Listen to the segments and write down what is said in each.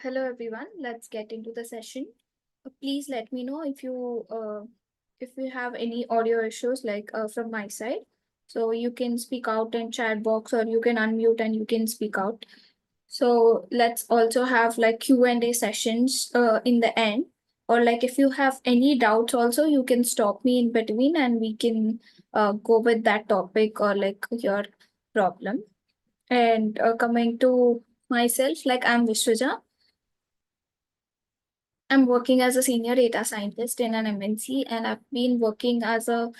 Hello everyone. Let's get into the session. Please let me know if you have any audio issues from my side. So you can speak out in chat box or you can unmute and you can speak out. So let's also have like Q&A sessions in the end. Or like if you have any doubts also, you can stop me in between and we can go with that topic or like your problem. And coming to myself, like I'm Vishwaja. I'm working as a senior data scientist in an MNC, and I've been working as a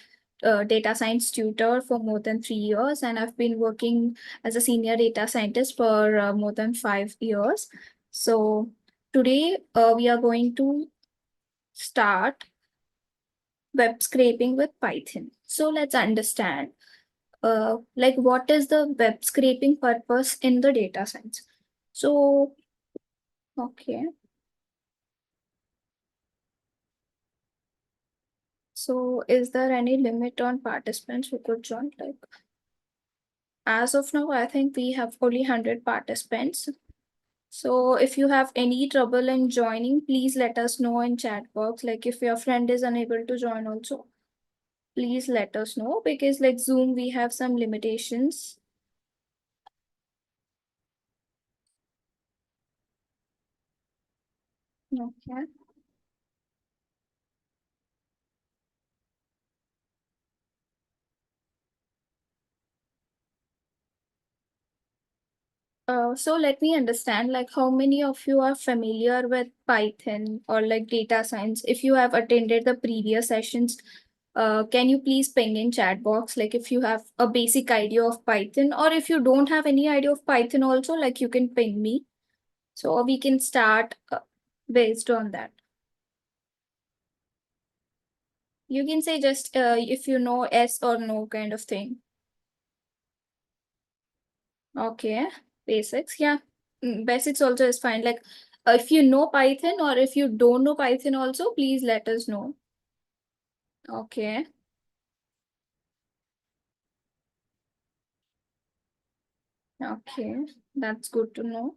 data science tutor for more than 3 years, and I've been working as a senior data scientist for more than 5 years. So today we are going to start web scraping with Python. So let's understand like what is the web scraping purpose in the data science. So okay, so is there any limit on participants who could join? Like as of now, I think we have only 100 participants. So if you have any trouble in joining, please let us know in chat box. Like if your friend is unable to join also, please let us know because like Zoom, we have some limitations. Okay. So let me understand like how many of you are familiar with Python or like data science? If you have attended the previous sessions, can you please ping in chat box like if you have a basic idea of Python or if you don't have any idea of Python also like you can ping me. So we can start based on that. You can say just if you know yes or no kind of thing. Okay, basics, yeah. Basics also is fine. Like if you know Python or if you don't know Python also, please let us know. Okay, okay, that's good to know.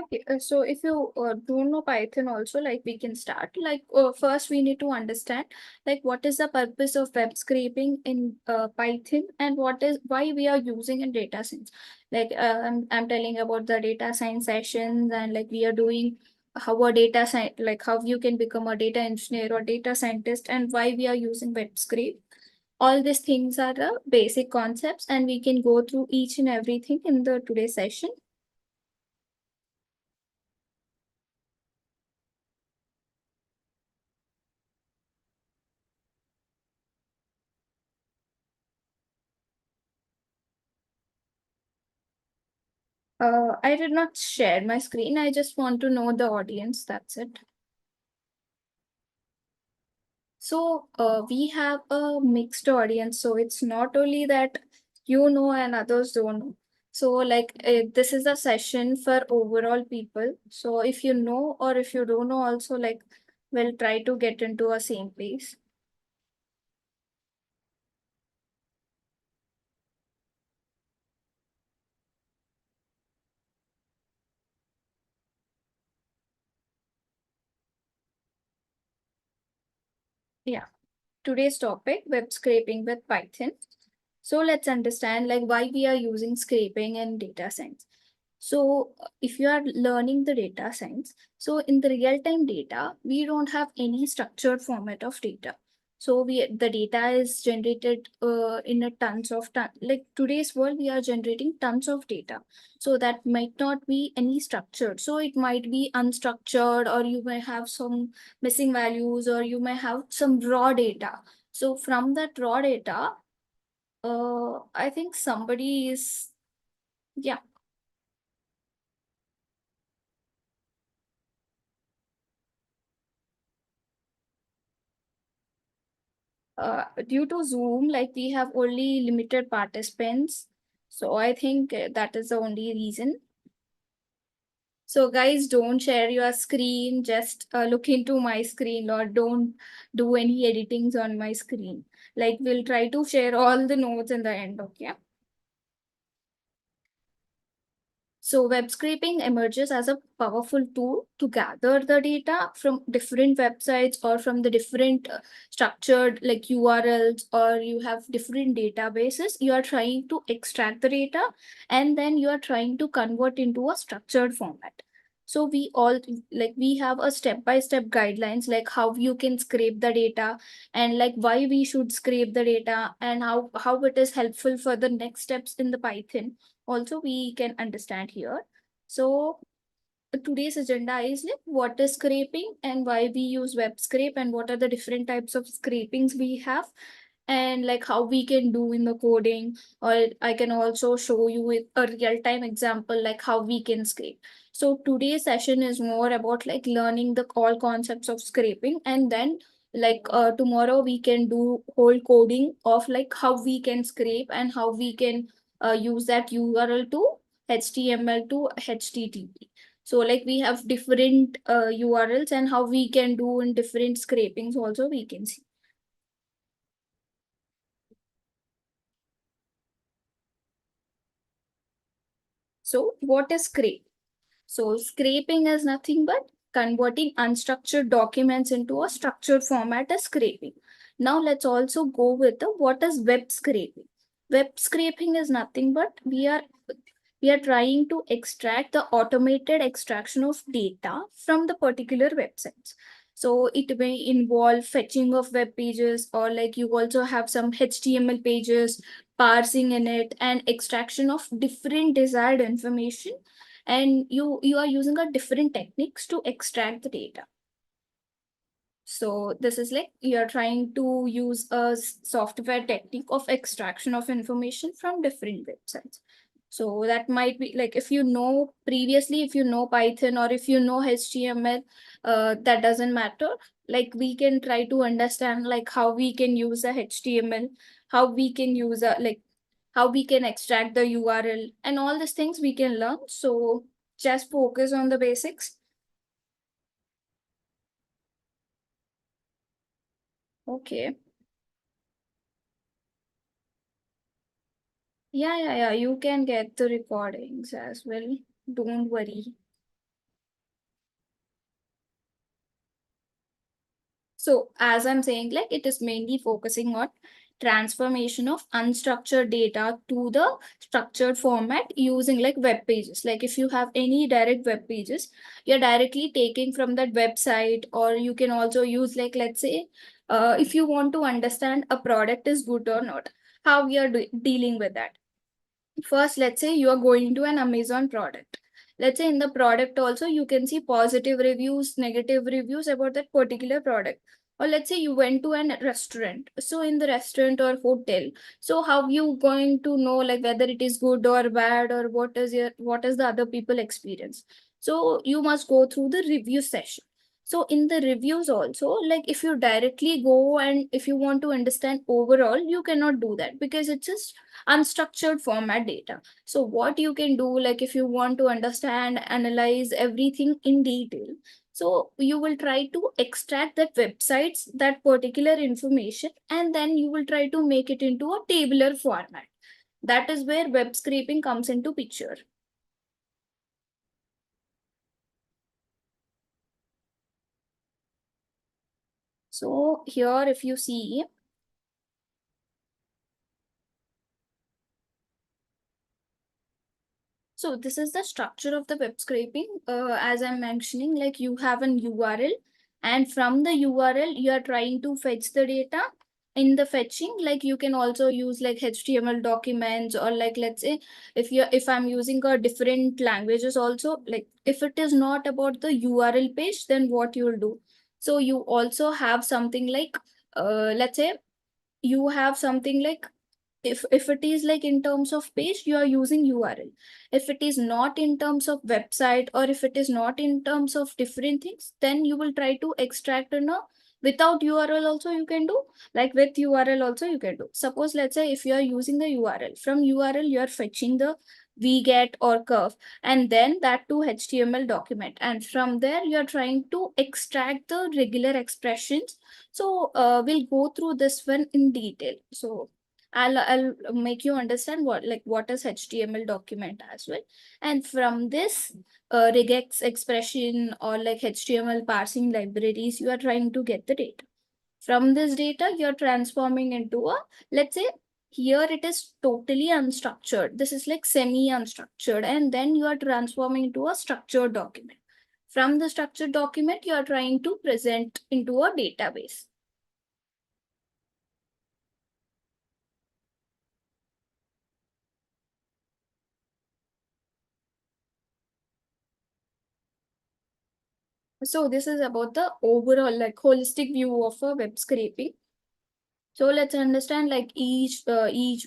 Okay, so if you don't know Python also, like we can start. Like first we need to understand like what is the purpose of web scraping in Python and what is why we are using in data science. Like I'm telling about the data science sessions and like we are doing how a data science like how you can become a data engineer or data scientist and why we are using web scrape. All these things are the basic concepts and we can go through each and everything in the today's session. I did not share my screen. I just want to know the audience. That's it. So we have a mixed audience. So it's not only that you know and others don't know. So like this is a session for overall people. So if you know or if you don't know also like we'll try to get into a same place. Yeah. Today's topic, web scraping with Python. So let's understand like why we are using scraping in data science. So if you are learning the data science, so in the real-time data, we don't have any structured format of data. So the data is generated in a tons of like today's world, we are generating tons of data. So that might not be any structured. So it might be unstructured, or you may have some missing values, or you may have some raw data. So from that raw data, I think somebody is, yeah. Due to Zoom, like we have only limited participants. So I think that is the only reason. So guys, don't share your screen, just look into my screen, or don't do any editings on my screen. Like, we'll try to share all the notes in the end, okay? So web scraping emerges as a powerful tool to gather the data from different websites or from the different structured like URLs, or you have different databases. You are trying to extract the data and then you are trying to convert into a structured format. So we all like we have a step-by-step guidelines like how you can scrape the data and like why we should scrape the data and how it is helpful for the next steps in the Python also we can understand here. So today's agenda is like what is scraping and why we use web scrape and what are the different types of scrapings we have and like how we can do in the coding, or I can also show you with a real-time example like how we can scrape. So today's session is more about like learning the all concepts of scraping, and then like tomorrow we can do whole coding of like how we can scrape and how we can use that URL to HTML to HTTP. So like we have different URLs and how we can do in different scrapings also we can see. So what is scrape? So scraping is nothing but converting unstructured documents into a structured format as scraping. Now let's also go with the what is web scraping. Web scraping is nothing but we are trying to extract the automated extraction of data from the particular websites. So it may involve fetching of web pages, or like you also have some HTML pages, parsing in it, and extraction of different desired information. And you are using a different techniques to extract the data. So this is like you're trying to use a software technique of extraction of information from different websites. So that might be like if you know previously, if you know Python or if you know HTML, that doesn't matter. Like we can try to understand like how we can use a HTML, how we can use a like how we can extract the URL, and all these things we can learn. So just focus on the basics. Okay. Yeah. You can get the recordings as well. Don't worry. So as I'm saying, like it is mainly focusing on transformation of unstructured data to the structured format using like web pages. Like if you have any direct web pages, you're directly taking from that website, or you can also use like, let's say, if you want to understand a product is good or not, how we are dealing with that. First, let's say you are going to an Amazon product. Let's say in the product also you can see positive reviews, negative reviews about that particular product. Or let's say you went to an restaurant. So in the restaurant or hotel, so how you going to know like whether it is good or bad, or what is the other people experience? So you must go through the review session. So in the reviews also, like if you directly go and if you want to understand overall, you cannot do that because it's just unstructured format data. So what you can do, like if you want to understand, analyze everything in detail, so you will try to extract that websites, that particular information, and then you will try to make it into a tabular format. That is where web scraping comes into picture. So here, if you see, so this is the structure of the web scraping. As I'm mentioning, like you have an URL, and from the URL, you are trying to fetch the data. In the fetching, like you can also use like HTML documents, or like let's say if I'm using a different languages also, like if it is not about the URL page, then what you'll do. So you also have something like let's say you have something like if it is like in terms of page, you are using URL. If it is not in terms of website, or if it is not in terms of different things, then you will try to extract a without URL also you can do, like with URL also you can do. Suppose let's say if you are using the URL, from URL you are fetching the VGET or curve, and then that to HTML document. And from there, you're trying to extract the regular expressions. So we'll go through this one in detail. So I'll make you understand what is HTML document as well. And from this regex expression or like HTML parsing libraries, you are trying to get the data. From this data, you're transforming into a, let's say, here it is totally unstructured. This is like semi-unstructured, and then you are transforming into a structured document. From the structured document, you are trying to present into a database. So this is about the overall like holistic view of a web scraping. So let's understand like each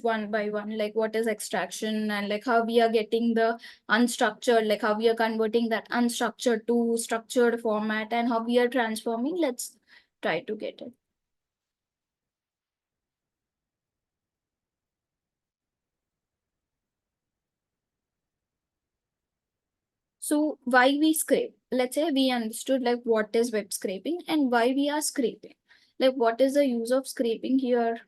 one by one, like what is extraction and like how we are getting the unstructured, like how we are converting that unstructured to structured format and how we are transforming. Let's try to get it. So why we scrape? Let's say we understood like what is web scraping and why we are scraping. Like what is the use of scraping here?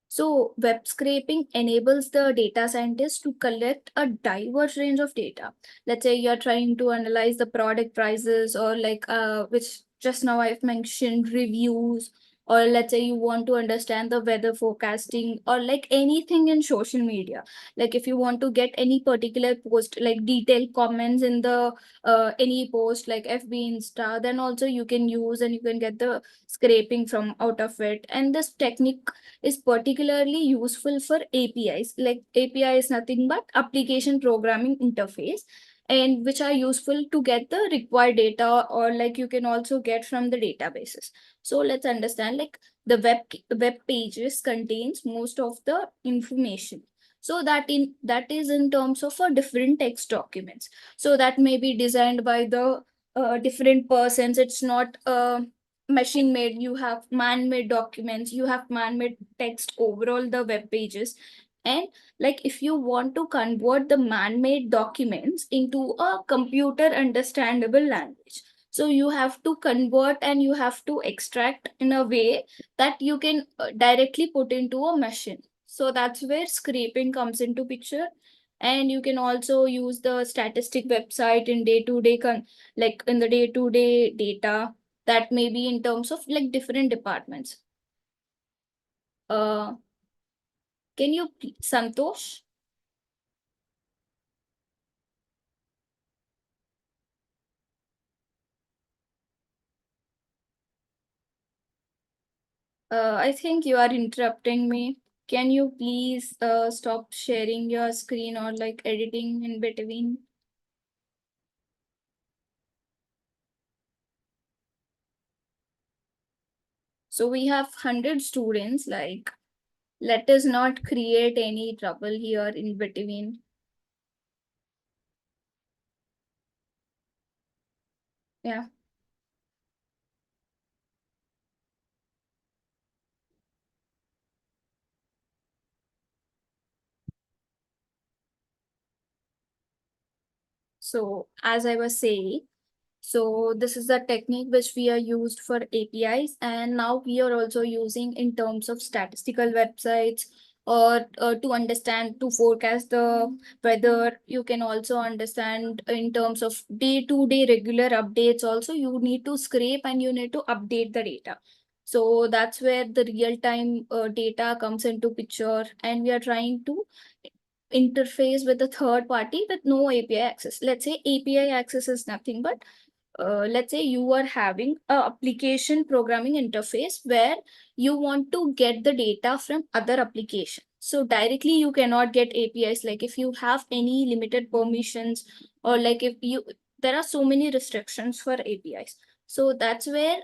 So web scraping enables the data scientists to collect a diverse range of data. Let's say you're trying to analyze the product prices or like which just now I've mentioned reviews, or let's say you want to understand the weather forecasting or like anything in social media. Like if you want to get any particular post, like detailed comments in the any post like FB Insta, then also you can use and you can get the scraping from out of it. And this technique is particularly useful for APIs. Like API is nothing but application programming interface, and which are useful to get the required data, or like you can also get from the databases. So let's understand like the web pages contains most of the information. So that is in terms of a different text documents. So that may be designed by the different persons. It's not machine made. You have man made documents, you have man made text overall the web pages. And like if you want to convert the man made documents into a computer understandable language, so you have to convert and you have to extract in a way that you can directly put into a machine. So that's where scraping comes into picture. And you can also use the statistic website in day to day like in the day to day data, that may be in terms of like different departments. Uh, can you, Santosh? I think you are interrupting me. Can you please stop sharing your screen or like editing in between? So we have 100 students, like let us not create any trouble here in between. Yeah. So as I was saying, so this is the technique which we are used for APIs, and now we are also using in terms of statistical websites, or to understand, to forecast the weather. You can also understand in terms of day-to-day regular updates. Also, you need to scrape and you need to update the data. So that's where the real-time data comes into picture, and we are trying to interface with the third party with no API access. Let's say API access is nothing but let's say you are having a application programming interface where you want to get the data from other application. So directly you cannot get APIs. Like if you have any limited permissions, or like if you, there are so many restrictions for APIs. So that's where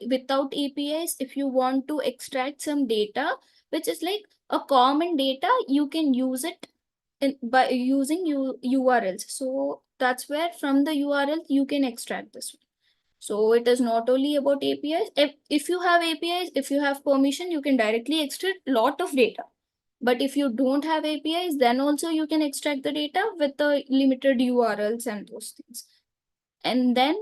without APIs, if you want to extract some data, which is like a common data, you can use it by using URLs. So that's where from the URL you can extract this one. So it is not only about APIs. If you have APIs, if you have permission, you can directly extract lot of data. But if you don't have APIs, then also you can extract the data with the limited URLs and those things. And then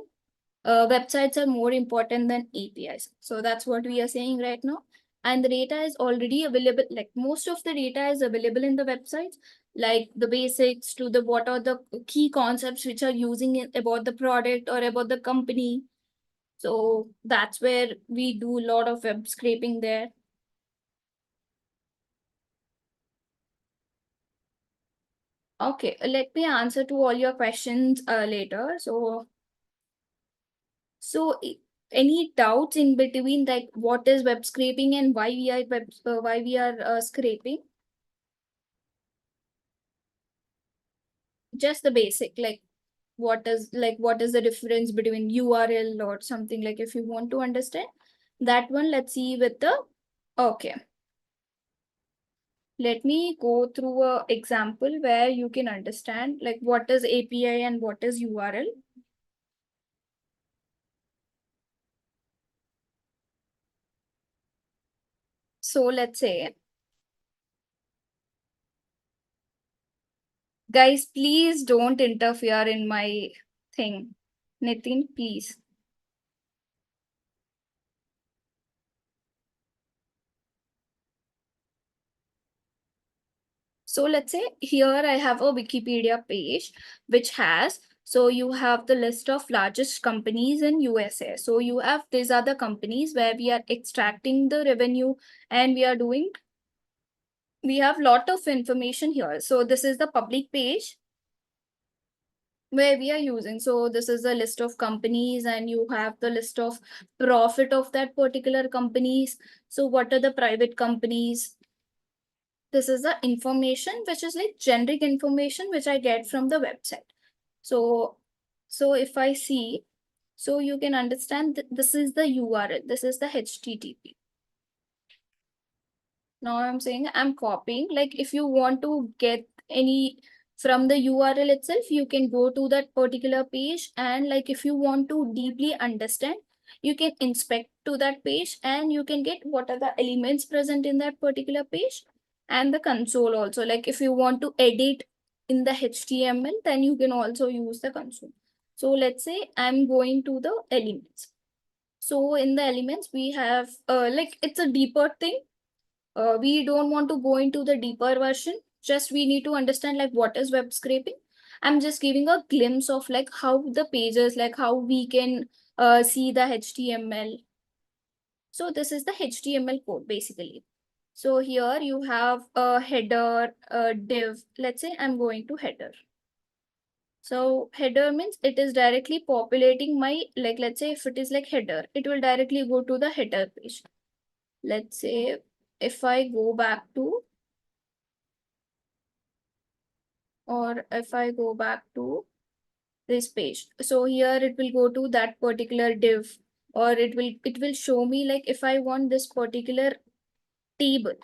websites are more important than APIs. So that's what we are saying right now. And the data is already available. Like most of the data is available in the websites, like the basics to the what are the key concepts which are using it about the product or about the company. So that's where we do a lot of web scraping there. Okay, let me answer to all your questions later. So any doubts in between, like what is web scraping and why we are scraping? Just the basic, what is the difference between URL or something, like if you want to understand that one, let's see with the okay. Let me go through a example where you can understand like what is API and what is URL. So let's say, guys, please don't interfere in my thing. Nitin, please. So let's say here I have a Wikipedia page which has, so you have the list of largest companies in USA. So you have, these are the companies where we are extracting the revenue and we have lot of information here. So this is the public page where we are using. So this is the list of companies and you have the list of profit of that particular companies. So what are the private companies? This is the information which is like generic information which I get from the website. So, so if I see, so you can understand that this is the URL, this is the HTTP. Now I'm saying I'm copying, like if you want to get any from the URL itself, you can go to that particular page. And like if you want to deeply understand, you can inspect to that page and you can get what are the elements present in that particular page and the console also. Like if you want to edit in the HTML, then you can also use the console. So let's say I'm going to the elements. So in the elements, we have like it's a deeper thing. We don't want to go into the deeper version. Just we need to understand like what is web scraping. I'm just giving a glimpse of like how the pages, like how we can see the HTML. So this is the HTML code basically. So here you have a header, a div. Let's say I'm going to header. So header means it is directly populating my, like let's say if it is like header, it will directly go to the header page. Let's say if I go back to, or if I go back to this page, so here it will go to that particular div, or it will show me like if I want this particular table,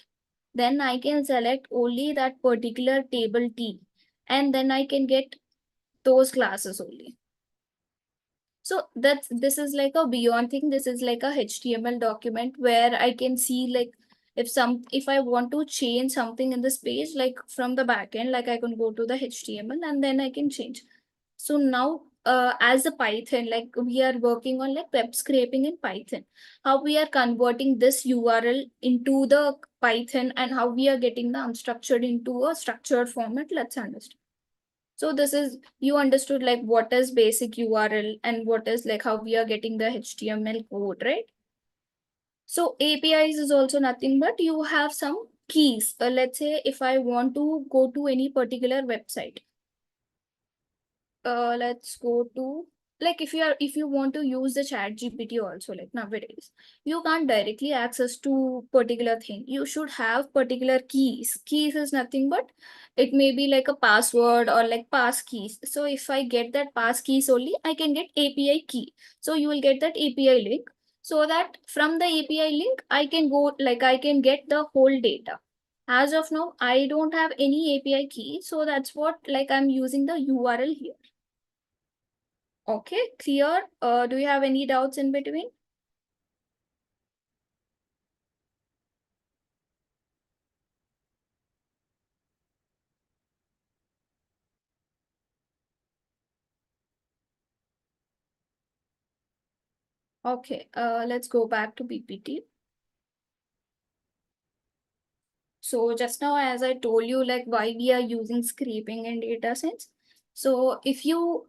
then I can select only that particular table T, and then I can get those classes only. So this is like a beyond thing. This is like a HTML document where I can see like if I want to change something in this page, like from the backend, like I can go to the HTML and then I can change. So now as a Python, like we are working on like web scraping in Python, how we are converting this URL into the Python and how we are getting the unstructured into a structured format. Let's understand. So this is, you understood like what is basic URL and what is like how we are getting the HTML code, right? So APIs is also nothing but you have some keys. Let's say if I want to go to any particular website, let's go to, like if you want to use the chat GPT also, like nowadays you can't directly access to particular thing. You should have particular keys is nothing but it may be like a password or like pass keys. So if I get that pass keys only, I can get API key. So you will get that API link, so that from the API link I can go, like I can get the whole data. As of now I don't have any API key, so that's what, like I'm using the URL here. Okay, clear. Do you have any doubts in between? Okay, let's go back to PPT. So just now, as I told you, like why we are using scraping in data science. So if you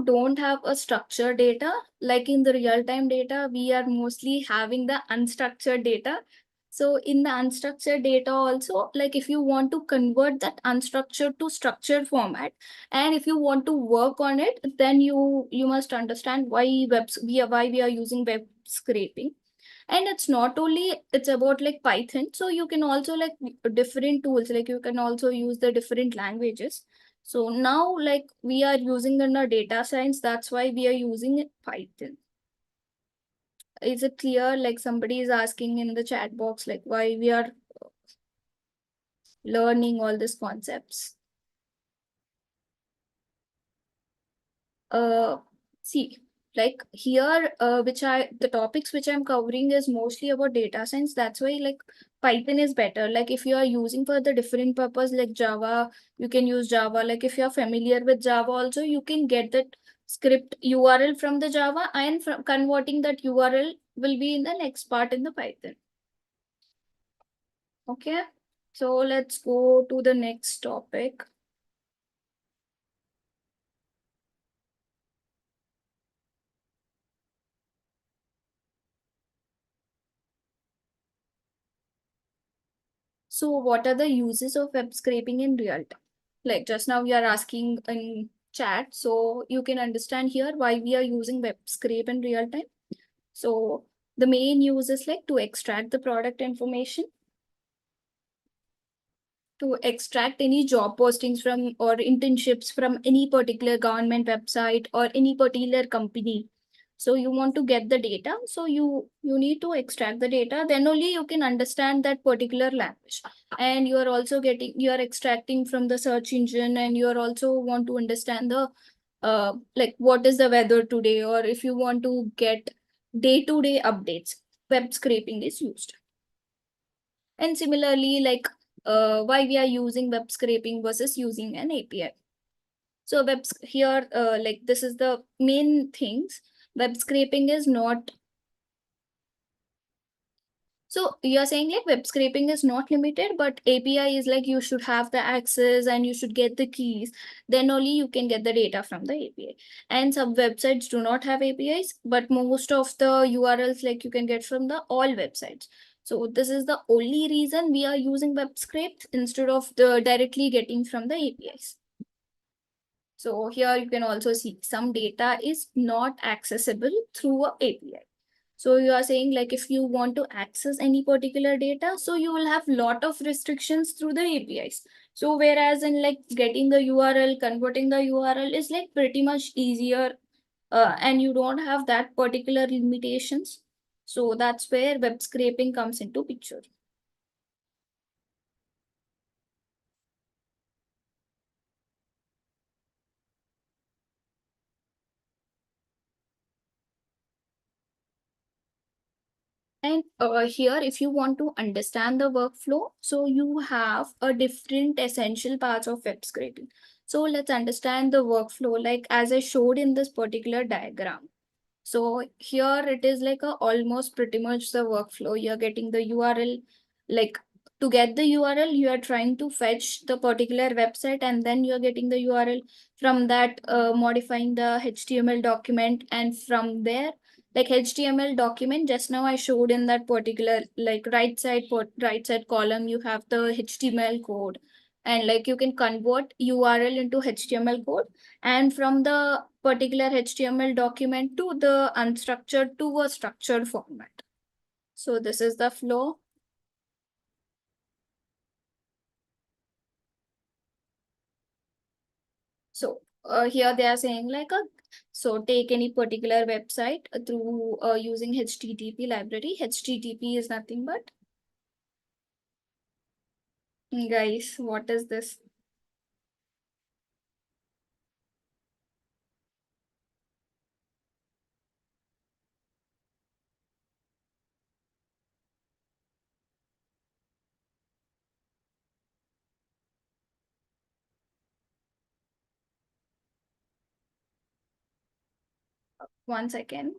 don't have a structured data, like in the real-time data, we are mostly having the unstructured data. So in the unstructured data also, like if you want to convert that unstructured to structured format, and if you want to work on it, then you must understand why we are using web scraping. And it's not only it's about like Python, so you can also like different tools, like you can also use the different languages. So now like we are using in our data science, that's why we are using Python. Is it clear? Like somebody is asking in the chat box like why we are learning all these concepts. uh See, like here, the topics which I'm covering is mostly about data science. That's why like Python is better. Like if you are using for the different purpose like Java, you can use Java. Like if you're familiar with Java also, you can get that script URL from the Java, and from converting that URL will be in the next part in the Python. Okay, so let's go to the next topic. So what are the uses of web scraping in real time? Like just now we are asking in chat, so you can understand here why we are using web scrape in real time. So the main use is like to extract the product information, to extract any job postings from or internships from any particular government website or any particular company. So you want to get the data, so you need to extract the data, then only you can understand that particular language. And you are extracting from the search engine, and you are also want to understand the like what is the weather today, or if you want to get day to day updates, web scraping is used. And similarly, like why we are using web scraping versus using an API. So here, like this is the main things. Web scraping is not. So you're saying like web scraping is not limited, but API is like you should have the access and you should get the keys. Then only you can get the data from the API. And some websites do not have APIs, but most of the URLs like you can get from the all websites. So this is the only reason we are using web scrapes instead of the directly getting from the APIs. So here you can also see some data is not accessible through a API. So you are saying like if you want to access any particular data, so you will have lot of restrictions through the APIs. So whereas in like getting the URL, converting the URL is like pretty much easier, and you don't have that particular limitations. So that's where web scraping comes into picture. And here, if you want to understand the workflow, so you have a different essential parts of web scraping. So let's understand the workflow, like as I showed in this particular diagram. So here it is like a almost pretty much the workflow. You're getting the URL, like to get the URL, you are trying to fetch the particular website, and then you're getting the URL. From that, modifying the HTML document, and from there, like HTML document, just now I showed in that particular like right side column, you have the HTML code, and like you can convert URL into HTML code, and from the particular HTML document to the unstructured to a structured format. So this is the flow. So here they are saying like a so take any particular website through using HTTP library. HTTP is nothing but, guys, what is this? 1 second.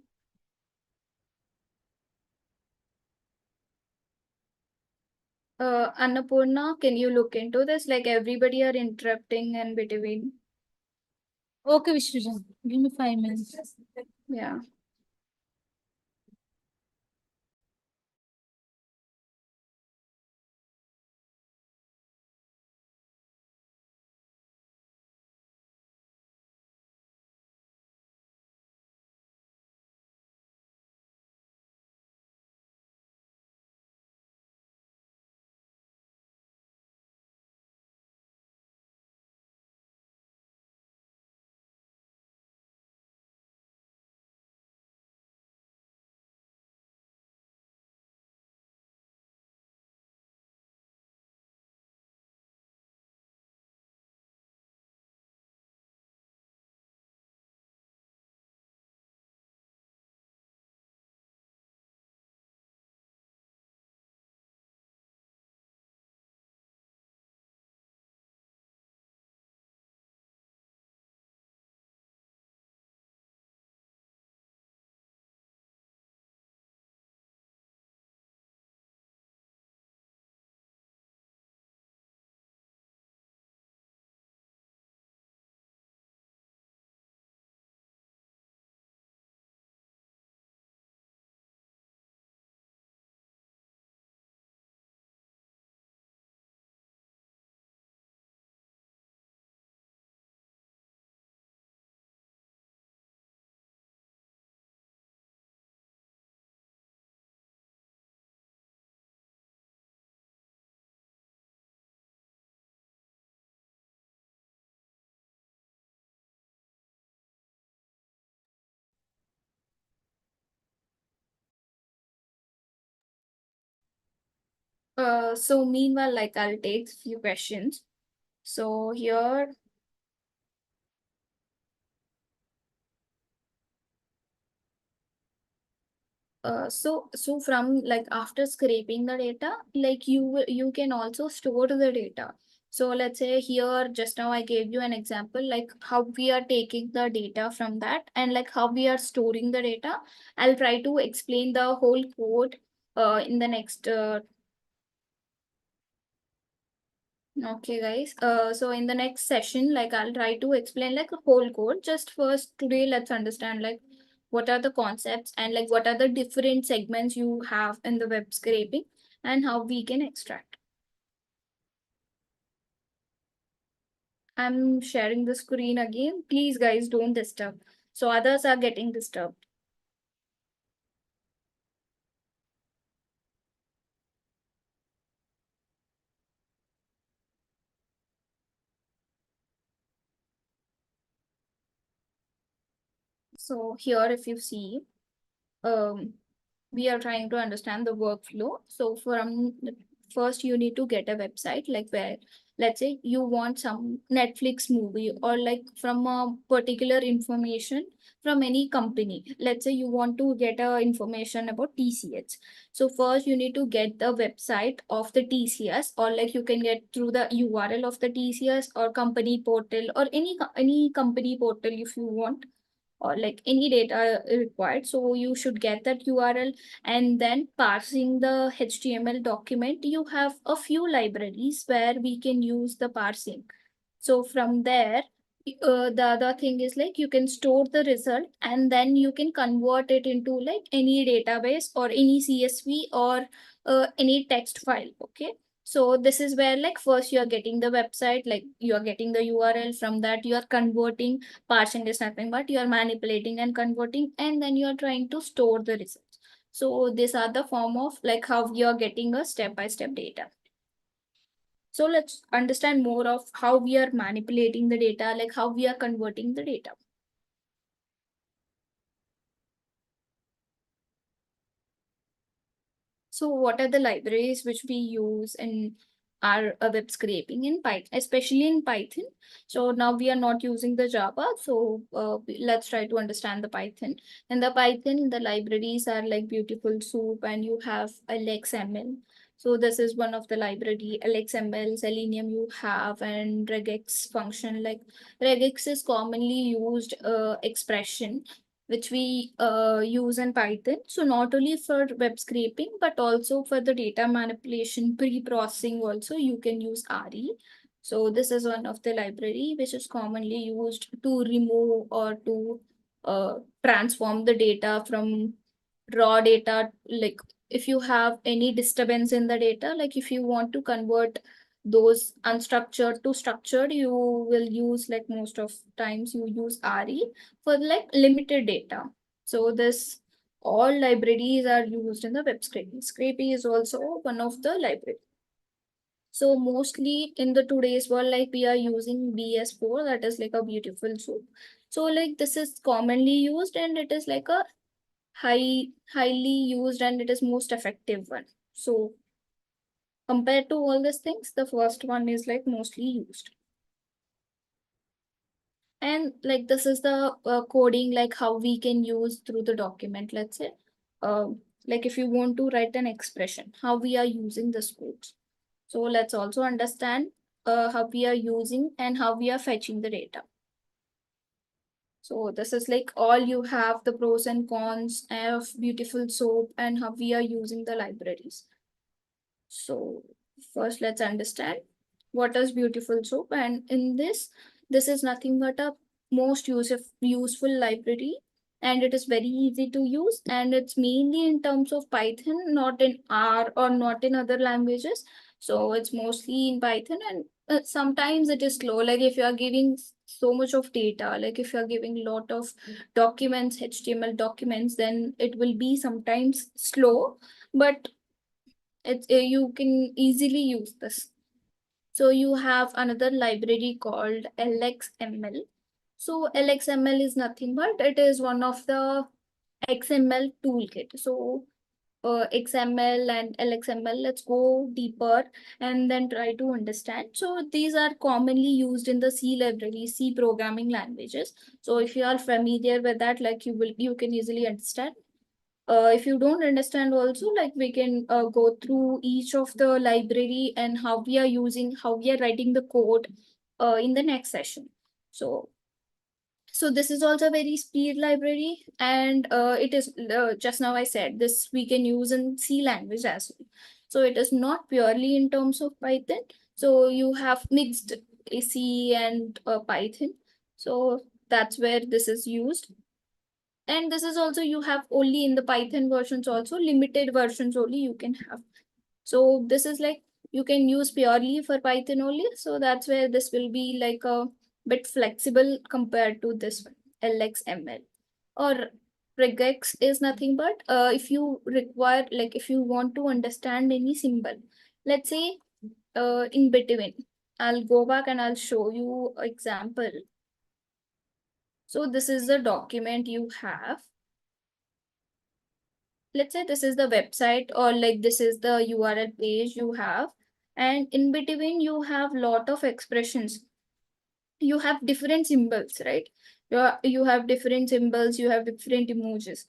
Annapurna, can you look into this? Like everybody are interrupting in between. Okay, Vishnujan, give me 5 minutes. Yeah. So meanwhile, like I'll take few questions. So here, so from like after scraping the data, like you can also store the data. So let's say here just now I gave you an example like how we are taking the data from that and like how we are storing the data. I'll try to explain the whole code in the next okay, guys. So in the next session, like I'll try to explain like a whole code. Just first today, let's understand like what are the concepts and like what are the different segments you have in the web scraping and how we can extract. I'm sharing the screen again. Please, guys, don't disturb. So others are getting disturbed. So here, if you see, um, we are trying to understand the workflow. So from first you need to get a website like where let's say you want some Netflix movie or like from a particular information from any company. Let's say you want to get a information about TCS. So first you need to get the website of the TCS or like you can get through the URL of the TCS or company portal or any company portal if you want or like any data required. So you should get that URL and then parsing the HTML document. You have a few libraries where we can use the parsing. So from there, the other thing is like you can store the result and then you can convert it into like any database or any CSV or any text file. Okay. So this is where like first you are getting the website, like you are getting the URL. From that you are converting. Parsing is nothing but you are manipulating and converting, and then you are trying to store the results. So these are the form of like how you are getting a step-by-step data. So let's understand more of how we are manipulating the data, like how we are converting the data. So what are the libraries which we use in our web scraping in Python, especially in Python? So now we are not using the Java. So let's try to understand the Python. In the Python, the libraries are like Beautiful Soup and you have LXML. So this is one of the library, LXML, Selenium you have, and regex function. Like regex is commonly used expression which we use in Python. So not only for web scraping, but also for the data manipulation, pre-processing also, you can use RE. So this is one of the library which is commonly used to remove or to transform the data from raw data. Like if you have any disturbance in the data, like if you want to convert those unstructured to structured, you will use, like most of times you use RE for like limited data. So this all libraries are used in the web scraping. Scraping is also one of the library. So mostly in the today's world, like we are using BS4, that is like a beautiful soup. So like this is commonly used and it is like a highly used and it is most effective one. So compared to all these things, the first one is like mostly used. And like this is the coding, like how we can use through the document, let's say. Like if you want to write an expression, how we are using this codes. So let's also understand how we are using and how we are fetching the data. So this is like all you have the pros and cons of beautiful soap and how we are using the libraries. So first let's understand what is beautiful soap. And in this is nothing but a most useful library, and it is very easy to use, and it's mainly in terms of Python, not in R or not in other languages. So it's mostly in Python, and sometimes it is slow. Like if you are giving so much of data, like if you are giving a lot of documents, HTML documents, then it will be sometimes slow, but it's you can easily use this. So you have another library called LXML. So LXML is nothing but it is one of the XML toolkit. So XML and LXML, let's go deeper and then try to understand. So these are commonly used in the C library, C programming languages. So if you are familiar with that, like you can easily understand. If you don't understand also, like we can go through each of the library and how we are using, how we are writing the code in the next session. So this is also a very speed library, and it is just now I said this we can use in C language as well. So it is not purely in terms of Python. So you have mixed C and Python. So that's where this is used. And this is also you have only in the Python versions, also limited versions only you can have. So this is like you can use purely for Python only. So that's where this will be like a bit flexible compared to this one, LXML. Or regex is nothing but if you require, like if you want to understand any symbol, let's say in between, I'll go back and I'll show you example. So this is the document you have. Let's say this is the website, or like this is the URL page you have, and in between you have lot of expressions. You have different symbols, right? You have different symbols, you have different emojis,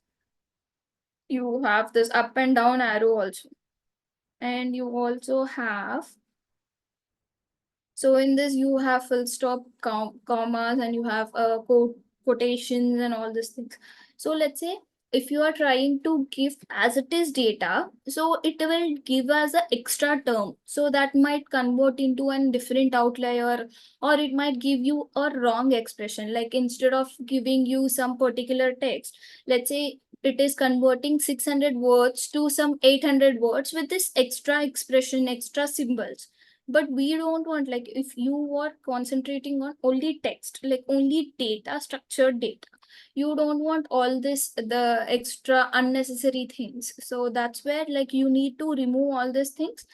you have this up and down arrow also, and you also have, so in this you have full stop, commas, and you have quotations and all these things. So let's say if you are trying to give as it is data, so it will give us an extra term. So that might convert into a different outlier, or it might give you a wrong expression. Like instead of giving you some particular text, let's say it is converting 600 words to some 800 words with this extra expression, extra symbols. But we don't want, like if you are concentrating on only text, like only data, structured data, you don't want all this the extra unnecessary things. So that's where like you need to remove all these things.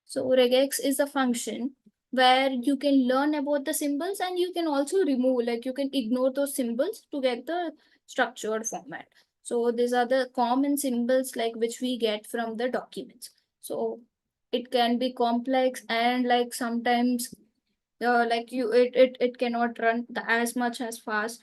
So regex is a function where you can learn about the symbols, and you can also remove, like you can ignore those symbols to get the structured format. So these are the common symbols like which we get from the documents. So it can be complex, and like sometimes like it cannot run as much as fast.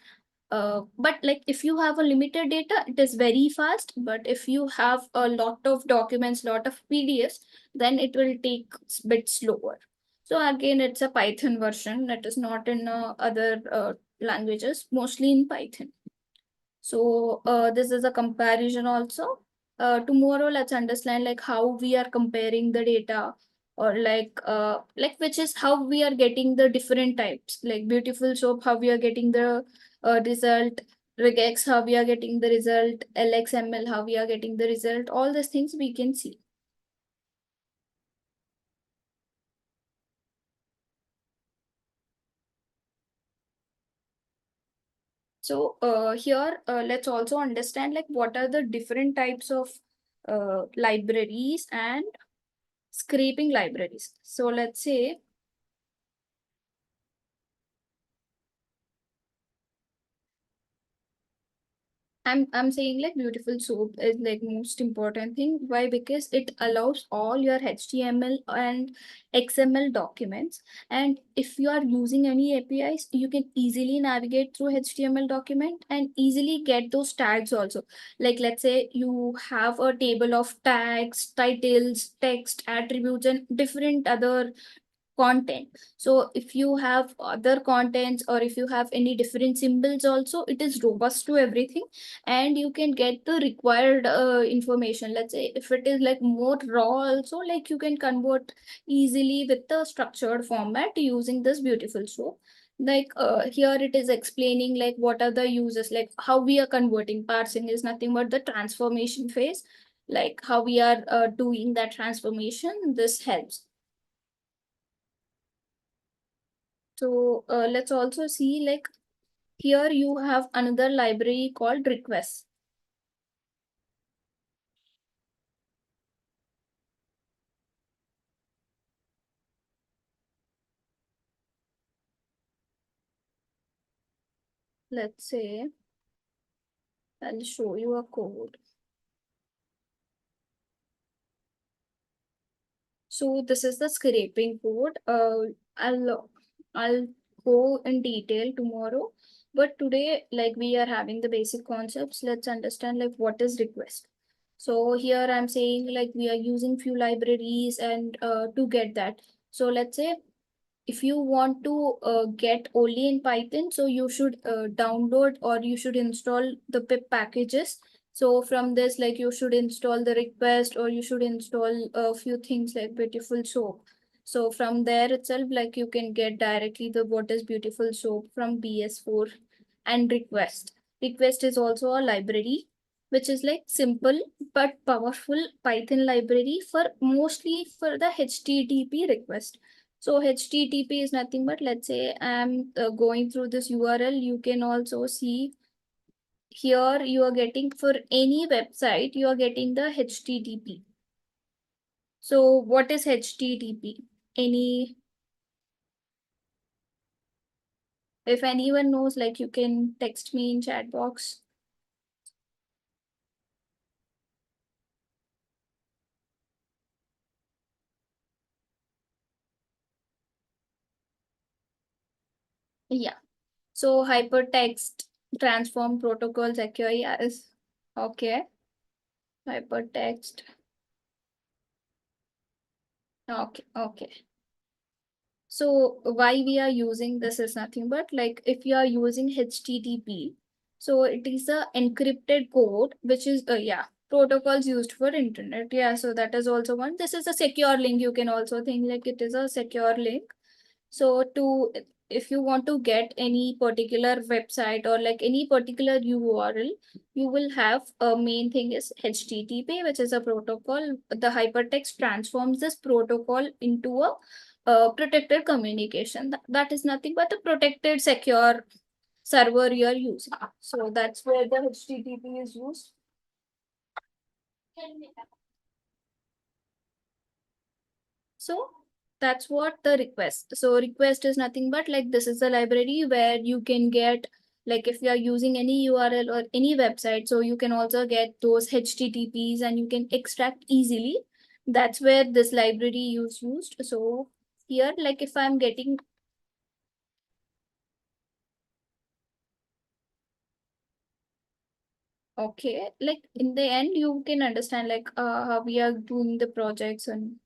But like if you have a limited data, it is very fast. But if you have a lot of documents, lot of PDFs, then it will take bit slower. So again, it's a Python version. It is not in other languages, mostly in Python. So this is a comparison also. Tomorrow, let's understand like how we are comparing the data, or like which is how we are getting the different types, like beautiful soap, how we are getting the result, regex, how we are getting the result, lxml, how we are getting the result. All these things we can see. So here, let's also understand like what are the different types of libraries and scraping libraries. So let's say I'm saying like beautiful soap is like most important thing. Why? Because it allows all your HTML and XML documents. And if you are using any APIs, you can easily navigate through HTML document and easily get those tags also. Like let's say you have a table of tags, titles, text, attributes, and different other content. So if you have other contents, or if you have any different symbols also, it is robust to everything, and you can get the required information. Let's say if it is like more raw also, like you can convert easily with the structured format using this beautiful soap. Like here it is explaining like what are the uses, like how we are converting. Parsing is nothing but the transformation phase, like how we are doing that transformation. This helps. So let's also see like here you have another library called request. Let's say I'll show you a code. So this is the scraping code. I'll go in detail tomorrow. But today, like we are having the basic concepts, let's understand like what is request. So here I'm saying like we are using few libraries and to get that. So let's say if you want to get only in Python, so you should download or you should install the pip packages. So from this, like you should install the request, or you should install a few things like beautiful soap. So from there itself, like you can get directly the what is beautiful soap from BS4 and request. Request is also a library, which is like simple but powerful Python library for mostly for the HTTP request. So HTTP is nothing but, let's say I'm going through this URL. You can also see here you are getting for any website, you are getting the HTTP. So what is HTTP? Any, if anyone knows, like you can text me in chat box. Yeah. So hypertext transform protocol secure. Yes. Okay. Hypertext. Okay. Okay. So why we are using this is nothing but like if you are using HTTP, so it is a encrypted code which is yeah, protocols used for internet. Yeah, so that is also one. This is a secure link. You can also think like it is a secure link. So to, if you want to get any particular website or like any particular URL, you will have a main thing is HTTP, which is a protocol. The hypertext transforms this protocol into a protected communication. That is nothing but a protected, secure server you are using. So that's where the HTTP is used. So that's what the request. So request is nothing but like this is a library where you can get, like if you are using any URL or any website, so you can also get those HTTPs and you can extract easily. That's where this library is used. So here, like if I'm getting, okay, like in the end, you can understand like how we are doing the projects. And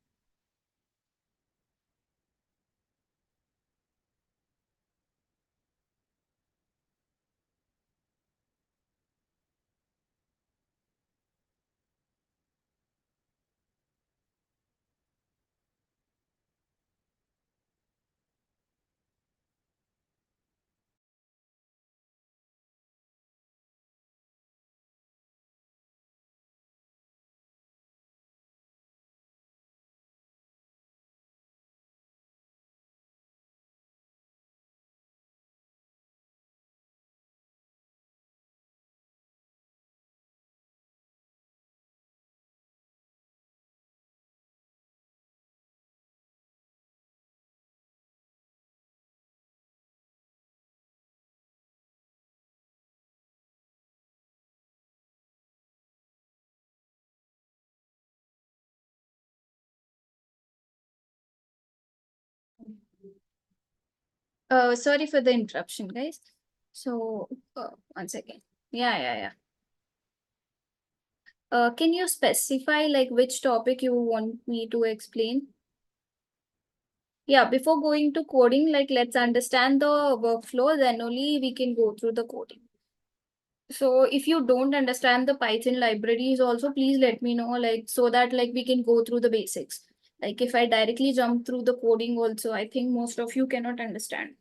Sorry for the interruption, guys. So, one second. Yeah. Can you specify like which topic you want me to explain? Yeah, before going to coding, like let's understand the workflow, then only we can go through the coding. So if you don't understand the Python libraries also, please let me know, like so that like we can go through the basics. Like if I directly jump through the coding also, I think most of you cannot understand.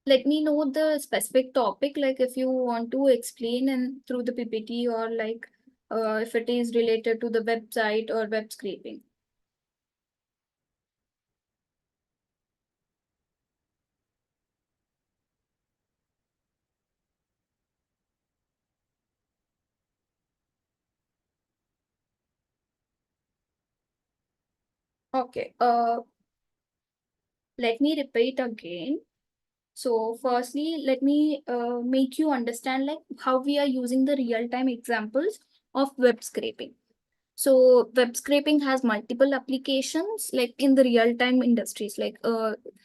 Let me know the specific topic, like if you want to explain and through the PPT, or like if it is related to the website or web scraping. Okay, let me repeat again. So firstly, let me make you understand like how we are using the real-time examples of web scraping. So web scraping has multiple applications like in the real-time industries, like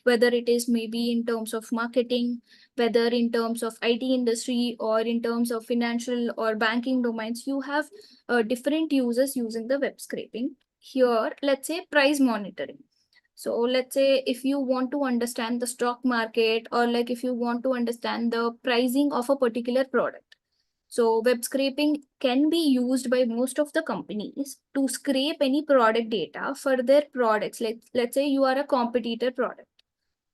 whether it is maybe in terms of marketing, whether in terms of IT industry, or in terms of financial or banking domains, you have different users using the web scraping. Here, let's say price monitoring. So let's say if you want to understand the stock market, or like if you want to understand the pricing of a particular product. So web scraping can be used by most of the companies to scrape any product data for their products. Like let's say you are a competitor product.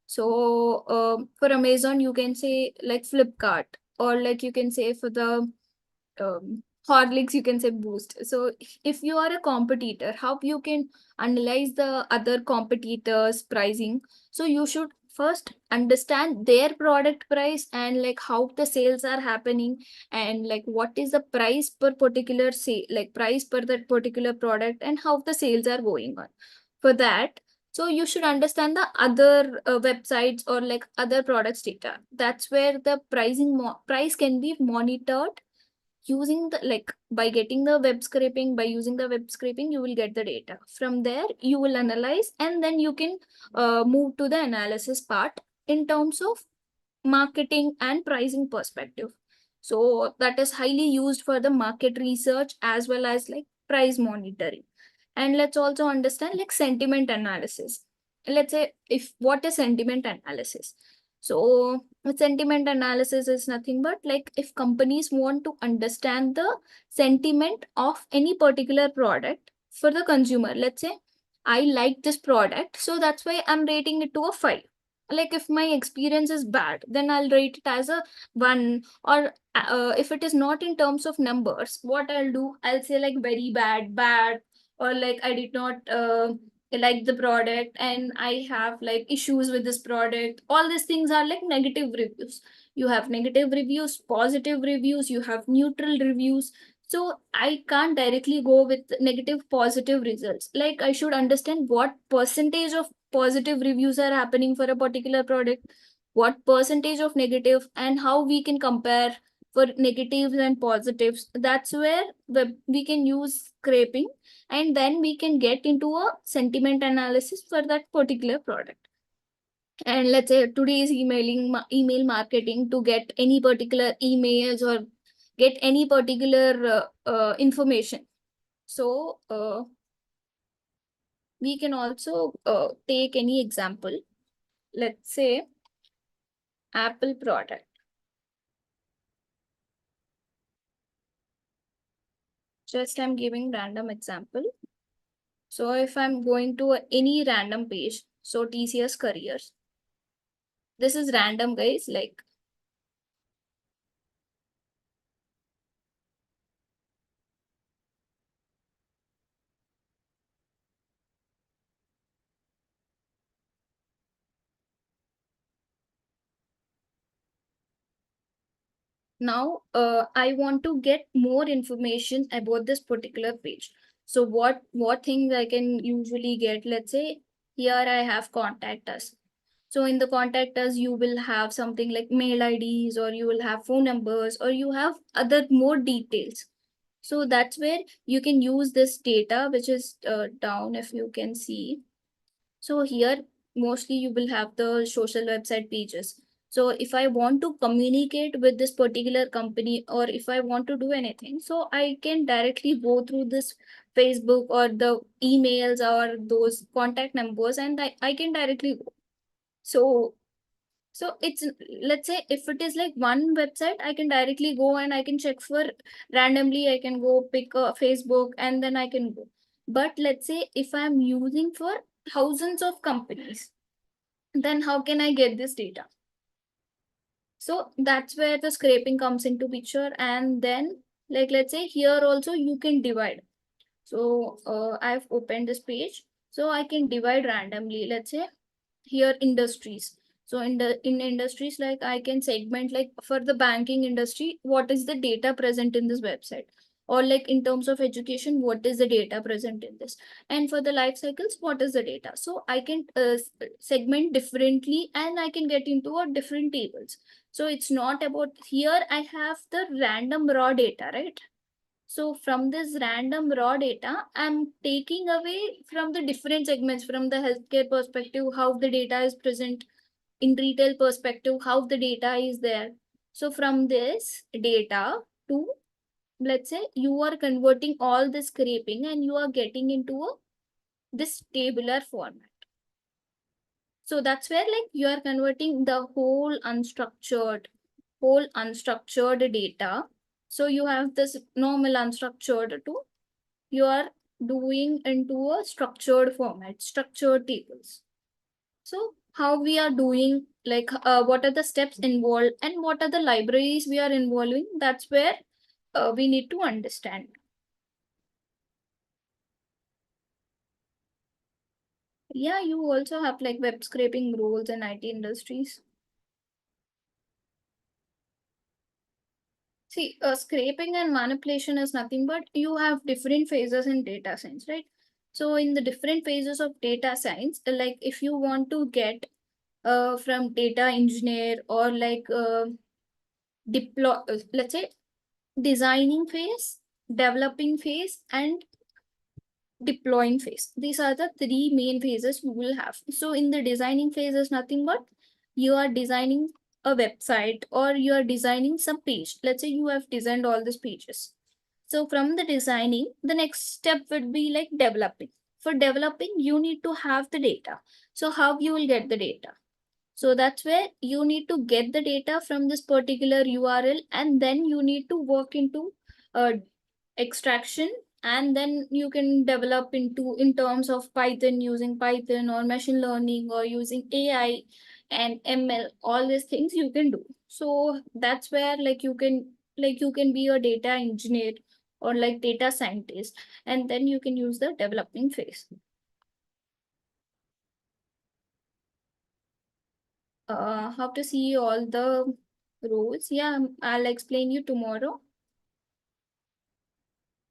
So for Amazon, you can say like Flipkart, or like you can say for the Horlicks, you can say Boost. So if you are a competitor, how you can analyze the other competitors' pricing? So you should first understand their product price, and like how the sales are happening, and like what is the price per particular say, like price per that particular product, and how the sales are going on. For that, so you should understand the other websites or like other products data. That's where the price can be monitored using the, like by getting the web scraping. By using the web scraping, you will get the data. From there you will analyze, and then you can move to the analysis part in terms of marketing and pricing perspective. So that is highly used for the market research as well as like price monitoring. And let's also understand like sentiment analysis. Let's say if what is sentiment analysis. So sentiment analysis is nothing but like if companies want to understand the sentiment of any particular product for the consumer. Let's say I like this product, so that's why I'm rating it to a 5. Like if my experience is bad, then I'll rate it as a 1. Or if it is not in terms of numbers, what I'll do, I'll say like very bad, or like I did not like the product and I have like issues with this product. All these things are like negative reviews. You have negative reviews, positive reviews, you have neutral reviews. So I can't directly go with negative positive results. Like I should understand what percentage of positive reviews are happening for a particular product, what percentage of negative, and how we can compare for negatives and positives. That's where we can use scraping, and then we can get into a sentiment analysis for that particular product. And let's say today's email marketing, to get any particular emails or get any particular information. So we can also take any example. Let's say Apple product. Just I'm giving random example. So if I'm going to any random page, so TCS careers, this is random, guys. Like now, I want to get more information about this particular page. So what things I can usually get? Let's say here I have contact us. So in the contact us, you will have something like mail IDs, or you will have phone numbers, or you have other more details. So that's where you can use this data, which is down, if you can see. So here, mostly you will have the social website pages. So if I want to communicate with this particular company, or if I want to do anything, so I can directly go through this Facebook or the emails or those contact numbers, and I can directly go. So it's, let's say if it is like one website, I can directly go and I can check for randomly, I can go pick a Facebook and then I can go. But let's say if I'm using for thousands of companies, then how can I get this data? So that's where the scraping comes into picture. And then, like, let's say here also you can divide. So I've opened this page, so I can divide randomly. Let's say here industries. So in industries, like I can segment, like for the banking industry, what is the data present in this website, or like in terms of education, what is the data present in this, and for the life cycles, what is the data. So I can segment differently and I can get into a different tables. So it's not about, here I have the random raw data, right? So from this random raw data, I'm taking away from the different segments, from the healthcare perspective, how the data is present, in retail perspective, how the data is there. So from this data to, let's say you are converting all this scraping and you are getting into this tabular format. So that's where like you are converting the whole unstructured data. So you have this normal unstructured to, you are doing into a structured format, structured tables. So how we are doing, like what are the steps involved and what are the libraries we are involving, that's where we need to understand. Yeah, you also have like web scraping roles in IT industries. See, scraping and manipulation is nothing but you have different phases in data science, right? So in the different phases of data science, like if you want to get from data engineer, or like deploy, let's say designing phase, developing phase, and deploying phase. These are the three main phases you will have. So in the designing phase is nothing but you are designing a website, or you are designing some page. Let's say you have designed all these pages. So from the designing, the next step would be like developing. For developing, you need to have the data. So how you will get the data? So that's where you need to get the data from this particular URL, and then you need to work into extraction, and then you can develop into in terms of Python, using Python or machine learning or using AI and ML, all these things you can do. So that's where like you can be a data engineer or like data scientist, and then you can use the developing phase. How to see all the roles? Yeah, I'll explain you tomorrow.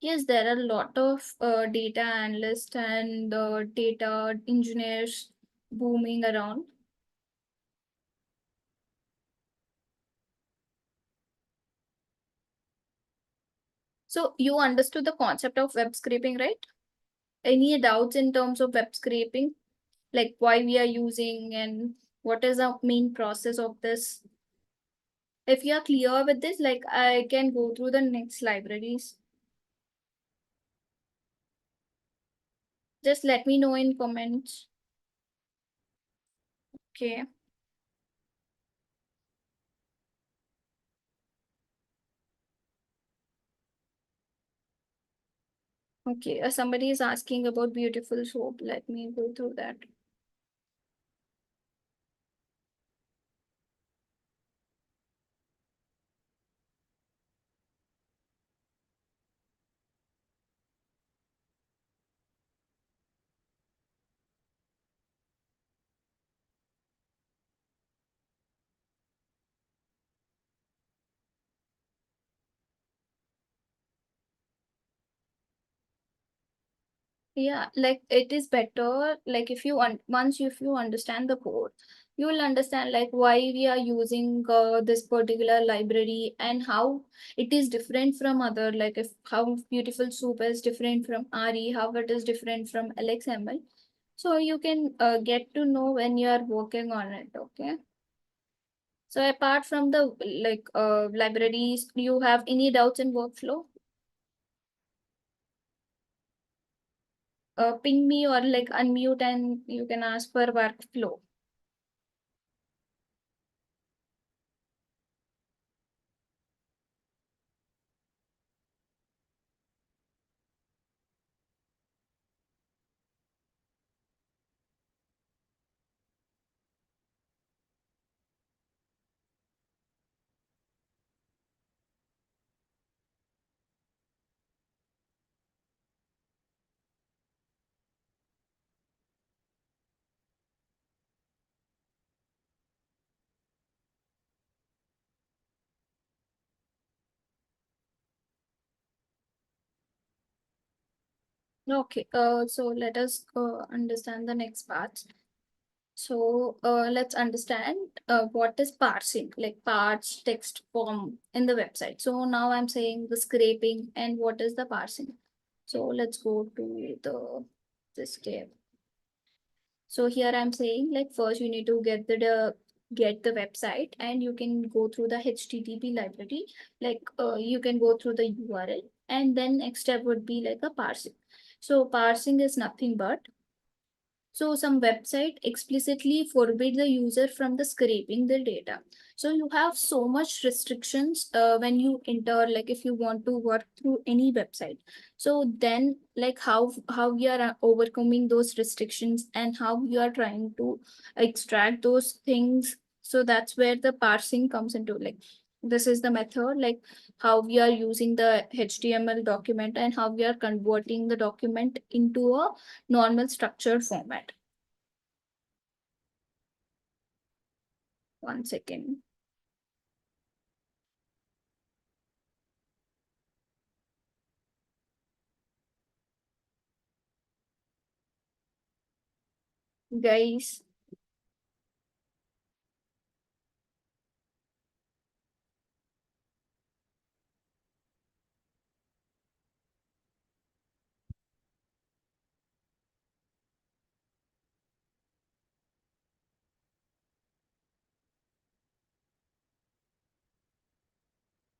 Yes, there are a lot of data analysts and data engineers booming around. So you understood the concept of web scraping, right? Any doubts in terms of web scraping, like why we are using and what is the main process of this? If you are clear with this, like I can go through the next libraries. Just let me know in comments. Okay. Okay. Somebody is asking about beautiful soap. Let me go through that. Yeah, like it is better, like if you once if you understand the code, you will understand like why we are using this particular library and how it is different from other, like if how Beautiful Soup is different from RE, how it is different from LXML. So you can get to know when you are working on it. Okay. So apart from the libraries, do you have any doubts in workflow? Ping me or like unmute and you can ask for workflow. Okay, so let us understand the next part. So let's understand what is parsing, like parse text form in the website. So now I'm saying the scraping and what is the parsing. So let's go to the this tab. So here I'm saying like first you need to get the website and you can go through the HTTP library. Like you can go through the URL and then next step would be like a parsing. So parsing is nothing but so some website explicitly forbid the user from the scraping the data. So you have so much restrictions when you enter, like if you want to work through any website. So then like how we are overcoming those restrictions and how you are trying to extract those things. So that's where the parsing comes into like this is the method like how we are using the HTML document and how we are converting the document into a normal structured format. One second. Guys,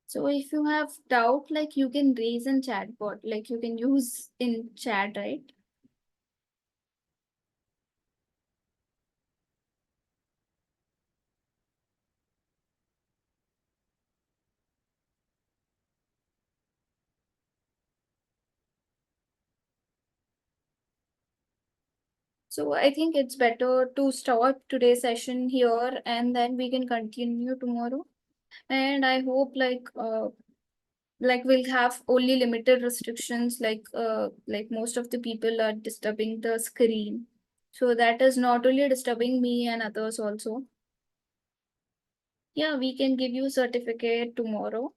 so if you have doubt, like you can raise in chatbot, like you can use in chat, right? So I think it's better to stop today's session here and then we can continue tomorrow. And I hope like we'll have only limited restrictions, like most of the people are disturbing the screen. So that is not only disturbing me and others also. Yeah, we can give you certificate tomorrow.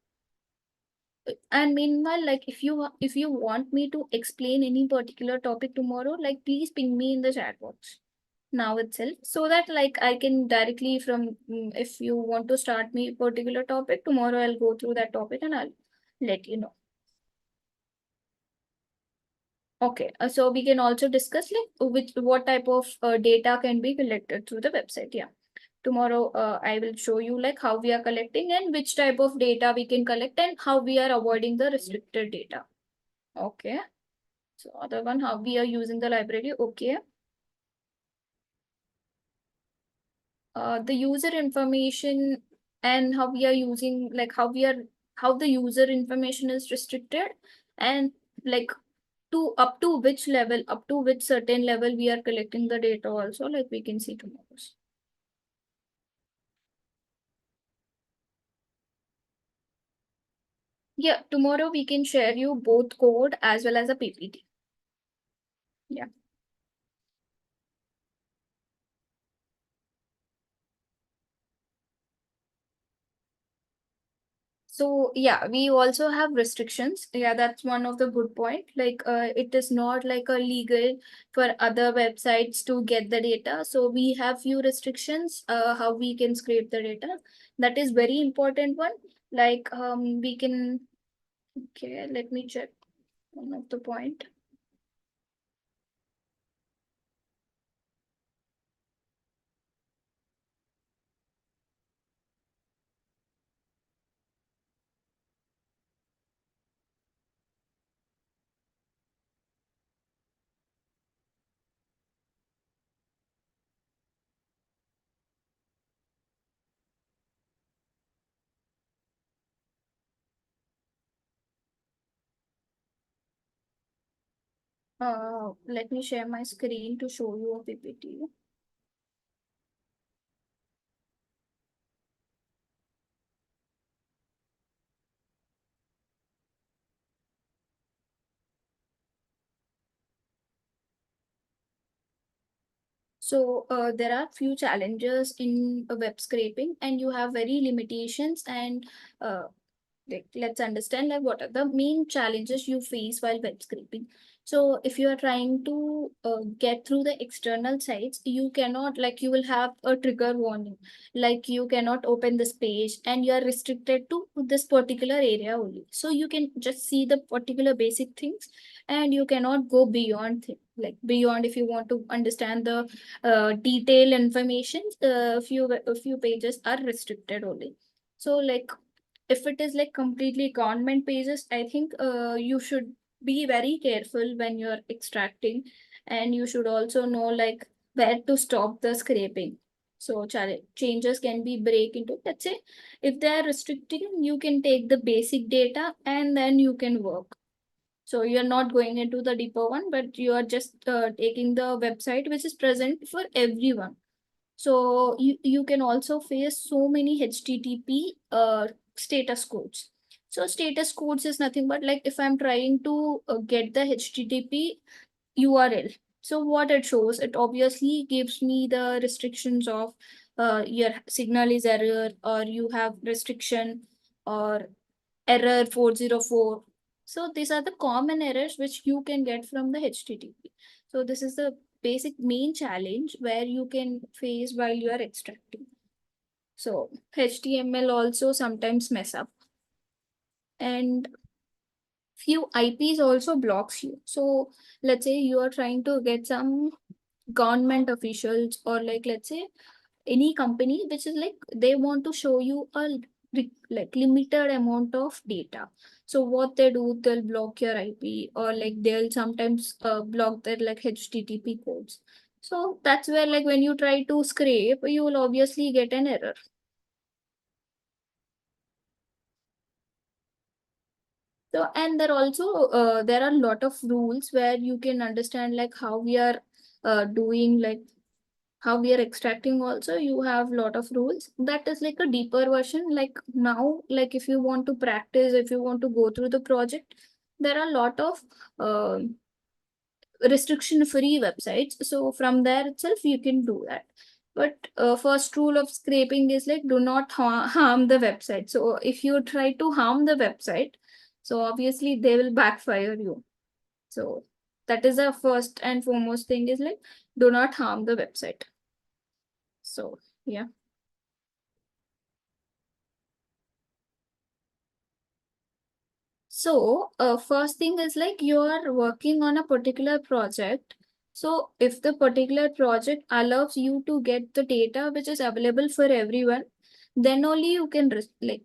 And meanwhile, like if you want me to explain any particular topic tomorrow, like please ping me in the chat box now itself, so that like I can directly from if you want to start me particular topic tomorrow, I'll go through that topic and I'll let you know. Okay, so we can also discuss like which what type of data can be collected through the website. Yeah, tomorrow I will show you like how we are collecting and which type of data we can collect and how we are avoiding the restricted data. Okay. So other one, how we are using the library. Okay. The user information and how we are using, like how the user information is restricted and like to up to which level, up to which certain level we are collecting the data also, like we can see tomorrow. Yeah, tomorrow we can share you both code as well as a PPT. Yeah. So yeah, we also have restrictions. Yeah, that's one of the good point. Like it is not like a legal for other websites to get the data. So we have few restrictions how we can scrape the data. That is very important one. Like we can, okay, let me check one of the point. Let me share my screen to show you a PPT. So there are few challenges in web scraping, and you have very limitations. And uh, like, let's understand like what are the main challenges you face while web scraping. So if you are trying to get through the external sites, you cannot, like, you will have a trigger warning, like you cannot open this page and you are restricted to this particular area only. So you can just see the particular basic things, and you cannot go beyond like beyond. If you want to understand the detailed information, a few pages are restricted only. So like if it is like completely government pages, I think you should be very careful when you're extracting, and you should also know like where to stop the scraping. So changes can be break into, let's say, if they are restricting, you can take the basic data and then you can work. So you're not going into the deeper one, but you are just taking the website which is present for everyone. So you can also face so many HTTP status codes. So status codes is nothing but like if I'm trying to get the HTTP URL. So what it shows, it obviously gives me the restrictions of your signal is error, or you have restriction, or error 404. So these are the common errors which you can get from the HTTP. So this is the basic main challenge where you can face while you are extracting. So HTML also sometimes mess up, and few IPs also blocks you. So let's say you are trying to get some government officials, or like let's say any company which is like they want to show you a like limited amount of data. So what they do, they'll block your IP, or like they'll sometimes block their like HTTP codes. So that's where like when you try to scrape, you will obviously get an error. So and there are a lot of rules where you can understand like how we are doing, like how we are extracting. Also you have lot of rules, that is like a deeper version. Like now, like if you want to practice, if you want to go through the project, there are a lot of uh, restriction free websites. So from there itself you can do that. But first rule of scraping is like do not harm the website. So if you try to harm the website, so obviously they will backfire you. So that is the first and foremost thing, is like do not harm the website. So yeah. So, first thing is like you are working on a particular project. So, if the particular project allows you to get the data which is available for everyone, then only you can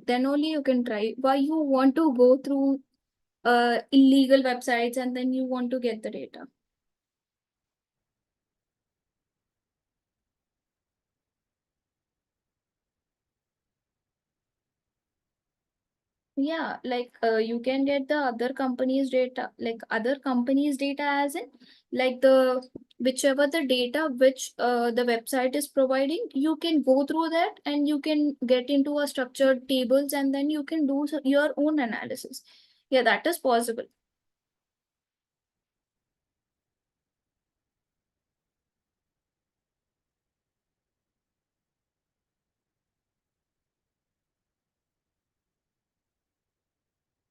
then only you can try. Why you want to go through illegal websites and then you want to get the data? Yeah, like you can get the other company's data, like other company's data as in like the whichever the data which the website is providing, you can go through that and you can get into a structured tables and then you can do your own analysis. Yeah, that is possible.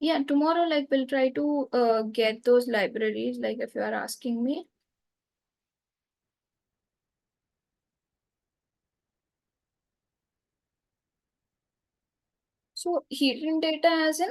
Yeah, tomorrow, like, we'll try to get those libraries, like, if you are asking me. So hidden data as in,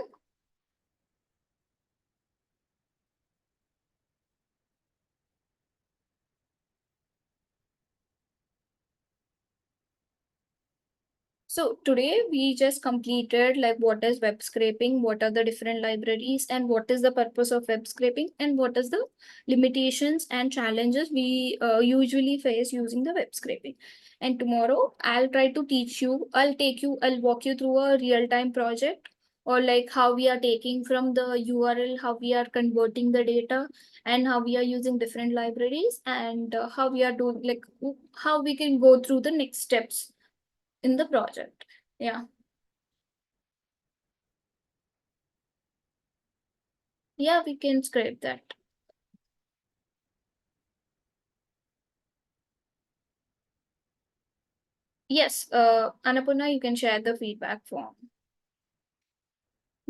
so today we just completed like what is web scraping, what are the different libraries, and what is the purpose of web scraping, and what is the limitations and challenges we usually face using the web scraping. And tomorrow I'll try to teach you, I'll walk you through a real-time project, or like how we are taking from the URL, how we are converting the data, and how we are using different libraries, and how we are doing, like, how we can go through the next steps in the project. Yeah. Yeah, we can scrape that. Yes, Annapurna, you can share the feedback form.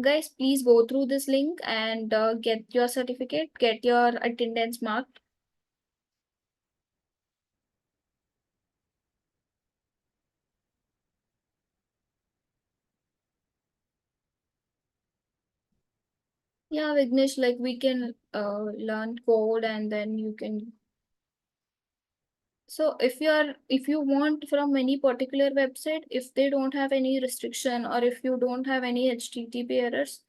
Guys, please go through this link and get your certificate, get your attendance marked. Yeah, Vignesh, like we can learn code and then you can. So if you want from any particular website, if they don't have any restriction or if you don't have any HTTP errors,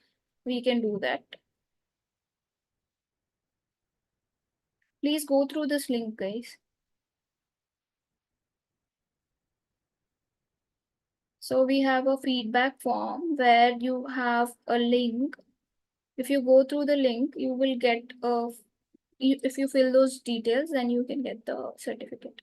we can do that. Please go through this link, guys. So we have a feedback form where you have a link. If you go through the link, you will get if you fill those details, then you can get the certificate.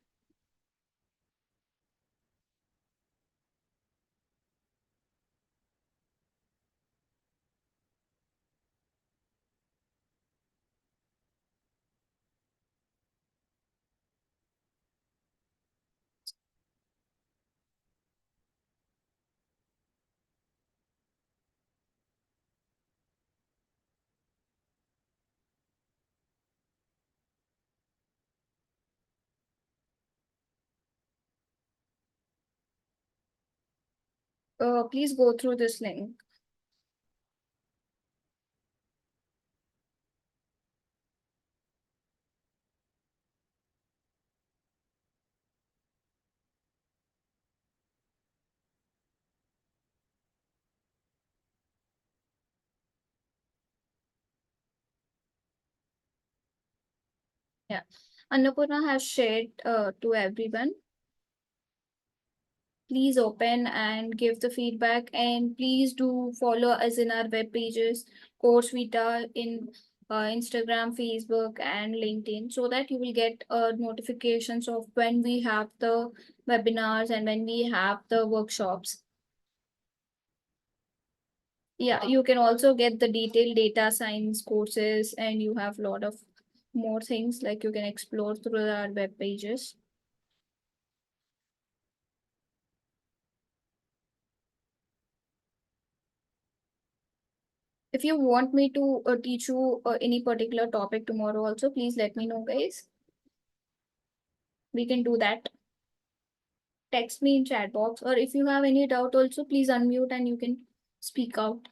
Please go through this link. Yeah. Annapurna has shared to everyone. Please open and give the feedback, and please do follow us in our web pages, Course Vita in Instagram, Facebook, and LinkedIn, so that you will get notifications of when we have the webinars and when we have the workshops. Yeah, you can also get the detailed data science courses, and you have a lot of more things like you can explore through our web pages. If you want me to teach you any particular topic tomorrow also, please let me know, guys. We can do that. Text me in chat box, or if you have any doubt also, please unmute and you can speak out.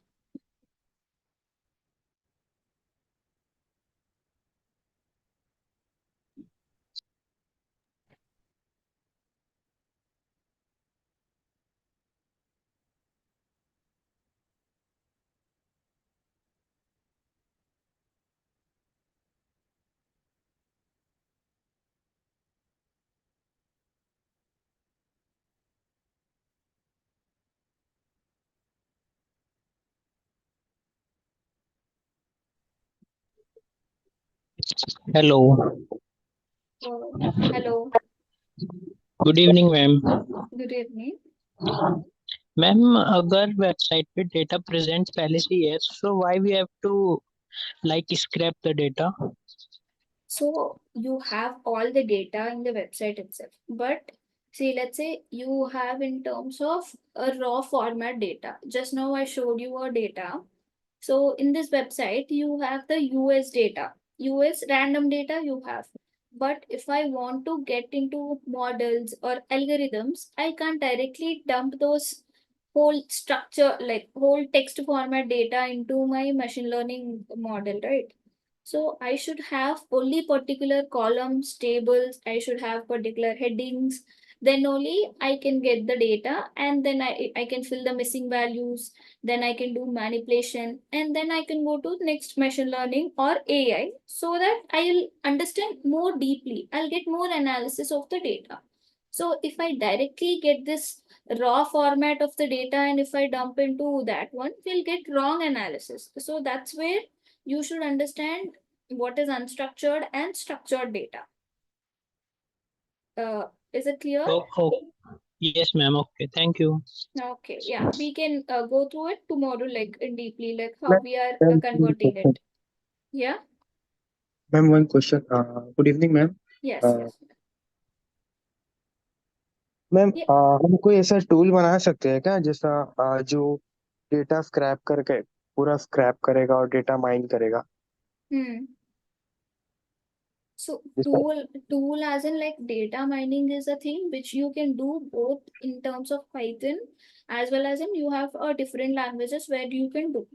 Hello Hello, good evening ma'am good evening. Ma'am अगर website पे data present पहले से ही है so why we have to like scrape the data So you have all the data in the website itself, but see, let's say you have in terms of a raw format data. Just now I showed you a data. So in this website, you have the US data, US random data you have. But if I want to get into models or algorithms, I can't directly dump those whole structure, like whole text format data into my machine learning model, right? So I should have only particular columns, tables, I should have particular headings. Then only I can get the data, and then I can fill the missing values, then I can do manipulation, and then I can go to next machine learning or AI, so that I'll understand more deeply. I'll get more analysis of the data. So if I directly get this raw format of the data and if I dump into that one, we'll get wrong analysis. So that's where you should understand what is unstructured and structured data. Is it clear? Oh, yes, ma'am. Okay, thank you. Okay, yeah, we can go through it tomorrow, like in deeply, like how Ma'am, we are ma'am, converting it. Yeah. ma'am, one question. Good evening, ma'am. Yes. Yes. Ma'am Yeah. हम कोई ऐसा tool बना सकते हैं क्या जैसा जो data scrap करके पूरा स्क्रैप करेगा और डेटा माइन करेगा Hmm. So जैसा tool as in like data mining is a thing which you can do both in terms of Python as well as in you have different languages where you can do.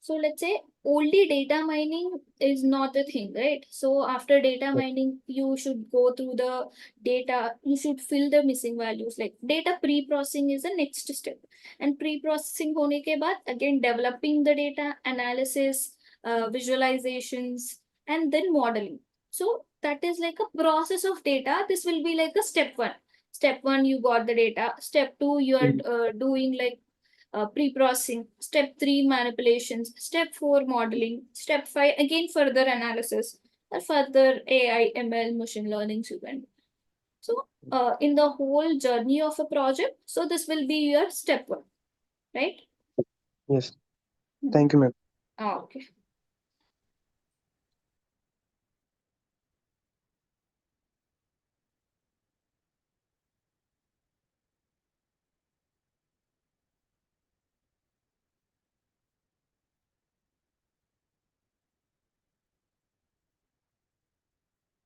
So let's say only data mining is not a thing, right? So after data mining, you should go through the data, you should fill the missing values. Like data pre-processing is the next step. And pre-processing होने के बाद again developing the data, analysis, visualizations, and then modeling. So that is like a process of data. This will be like a step one. Step one, you got the data. Step two, you are doing like pre-processing. Step three, manipulations. Step four, modeling. Step five, again further analysis. Or further AI, ML, machine learning event. So in the whole journey of a project, so this will be your step one, right? yes thank you ma'am Okay.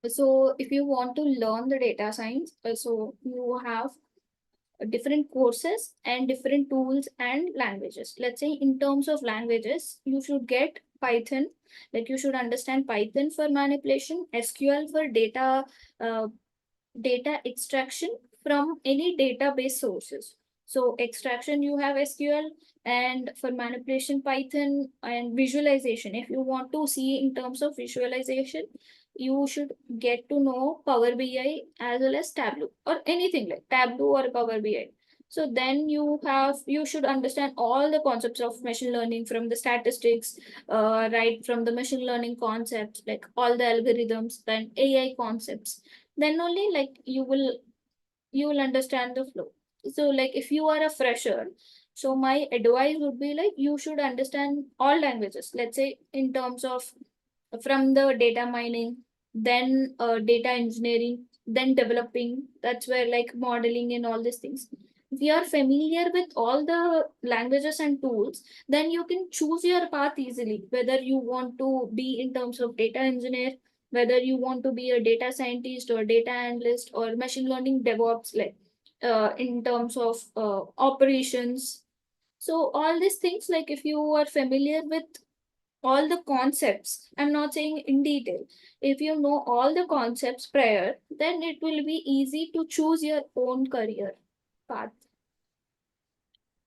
So if you want to learn the data science, so you have different courses and different tools and languages. Let's say in terms of languages, you should get Python, like you should understand Python for manipulation, SQL for uh, data extraction from any database sources. So extraction, you have SQL, and for manipulation, Python, and visualization. If you want to see in terms of visualization, you should get to know Power BI as well as Tableau or anything like Tableau or Power BI. So then you should understand all the concepts of machine learning from the statistics, right from the machine learning concepts, like all the algorithms, then AI concepts. Then only like you will understand the flow. So like if you are a fresher, so my advice would be like you should understand all languages. Let's say in terms of from the data mining, then data engineering, then developing. That's where like modeling and all these things. If you are familiar with all the languages and tools, then you can choose your path easily, whether you want to be in terms of data engineer, whether you want to be a data scientist or data analyst or machine learning DevOps, like in terms of operations. So all these things, like if you are familiar with all the concepts, I'm not saying in detail, if you know all the concepts prior, then it will be easy to choose your own career path.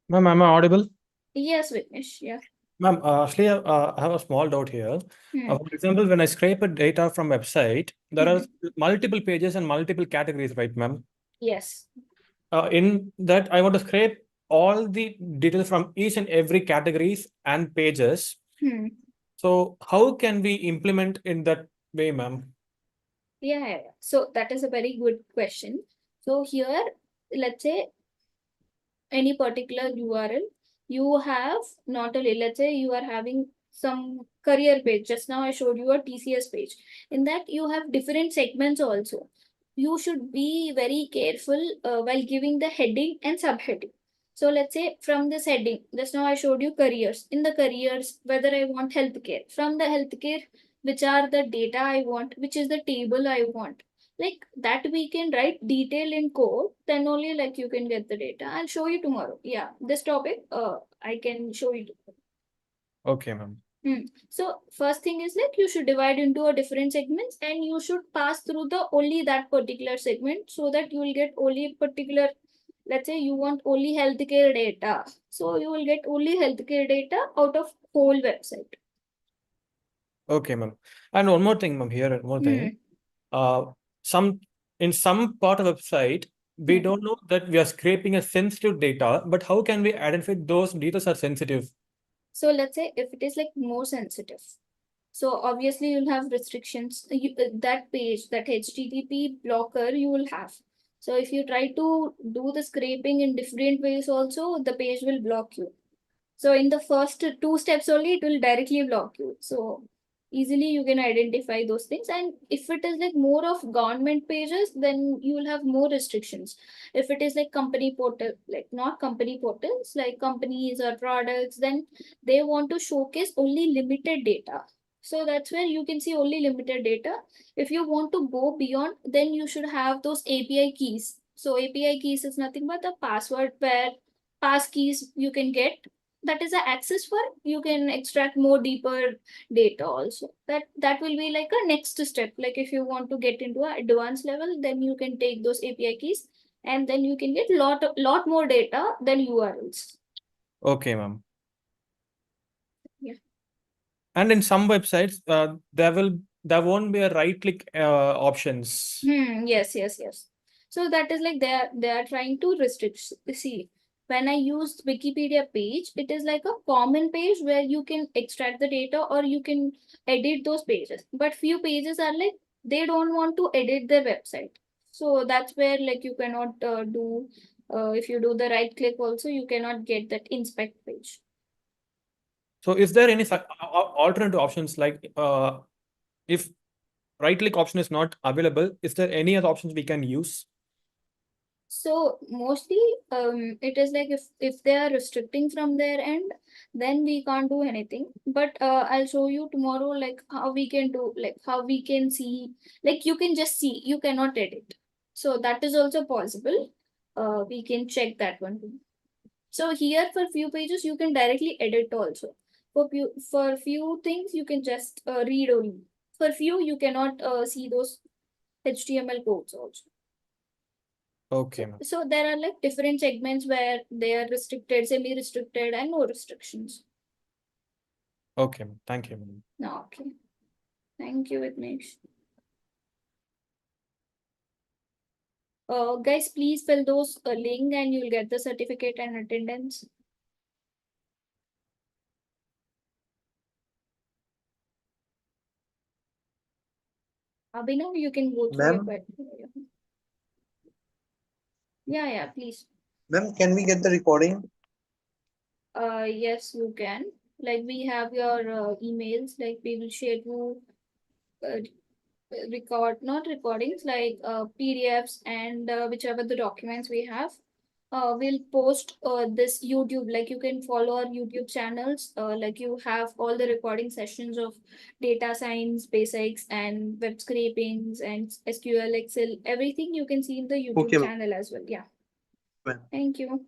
Ma'am, am I audible? Yes, Vignesh. Yeah. Ma'am, actually, I have a small doubt here. Hmm. For example, when I scrape a data from website, there are Hmm. multiple pages and multiple categories, right, ma'am? Yes. In that, I want to scrape all the details from each and every categories and pages. Hmm. So how can we implement in that way, ma'am? Yeah. So that is a very good question. So here, let's say any particular URL, you have not only, let's say you are having some career page. Just now I showed you a TCS page. In that you have different segments also. You should be very careful while giving the heading and subheading. So let's say from this heading, just now I showed you careers. In the careers, whether I want healthcare, from the healthcare, which are the data I want, which is the table I want. Like that we can write detail in code, then only like you can get the data. I'll show you tomorrow. Yeah, this topic, I can show you tomorrow. Okay, ma'am. So first thing is like you should divide into a different segments and you should pass through the only that particular segment so that you will get only particular, let's say you want only healthcare data. So you will get only healthcare data out of whole website. Okay, ma'am. And one more thing, ma'am, here, one more thing. Some in some part of the website, we don't know that we are scraping a sensitive data, but how can we identify those data are sensitive? So let's say if it is like more sensitive. So obviously you'll have restrictions. That page, that HTTP blocker you will have. So if you try to do the scraping in different ways also, the page will block you. So in the first 2 steps only, it will directly block you. So easily you can identify those things. And if it is like more of government pages, then you will have more restrictions. If it is like company portal, like not company portals, like companies or products, then they want to showcase only limited data. So that's where you can see only limited data. If you want to go beyond, then you should have those API keys. So API keys is nothing but the password where pass keys you can get. That is the access for you can extract more deeper data also. That will be like a next step. Like if you want to get into an advanced level, then you can take those API keys and then you can get lot more data than URLs. Okay, ma'am. Yeah. And in some websites, there won't be a right click options. Yes. So that is like they are trying to restrict. See, when I used Wikipedia page, it is like a common page where you can extract the data or you can edit those pages. But few pages are like they don't want to edit their website. So that's where like you cannot do if you do the right click also you cannot get that inspect page. So is there any alternative options like if right click option is not available, is there any other options we can use? So mostly it is like if they are restricting from their end, then we can't do anything. But I'll show you tomorrow like how we can do, like how we can see, like you can just see, you cannot edit. So that is also possible. We can check that one too. So here for few pages you can directly edit also. For few things you can just read only. For few you cannot see those HTML codes also. Okay, ma'am. So there are like different segments where they are restricted, semi-restricted, and no restrictions. Okay, ma'am. Thank you, ma'am. No, okay. Thank you, Vignesh. Guys, please fill those link and you'll get the certificate and attendance. Abhinav, you can go through your Ma'am? question. Yeah, please. Ma'am, can we get the recording? Yes, you can. Like we have your emails, like we will share you not recordings, like PDFs and whichever the documents we have. We'll post this YouTube, like you can follow our YouTube channels, like you have all the recording sessions of data science basics and web scrapings and SQL, Excel, everything you can see in the YouTube Okay, channel as well. Yeah. ma'am. Thank you.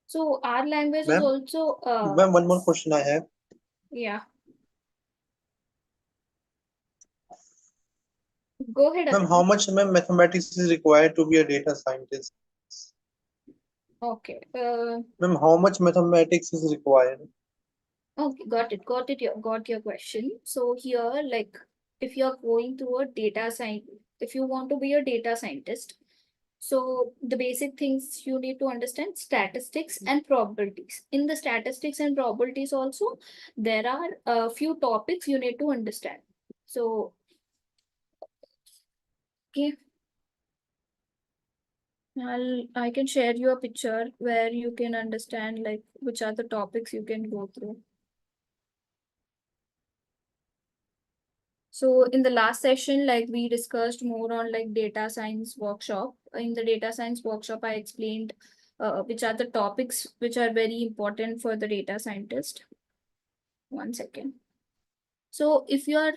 So our language is Ma'am? also Ma'am, one more question I have. yeah. Go ahead. Ma'am, how much mathematics is required to be a data scientist? Okay. Ma'am, how much mathematics is required? Okay, got it. Got your question. So here, like, if you're going through a data science, if you want to be a data scientist, so the basic things you need to understand statistics and probabilities. In the statistics and probabilities also, there are a few topics you need to understand. So, okay. I can share you a picture where you can understand like which are the topics you can go through. So in the last session, like we discussed more on like data science workshop. In the data science workshop, I explained which are the topics which are very important for the data scientist. One second. So if you are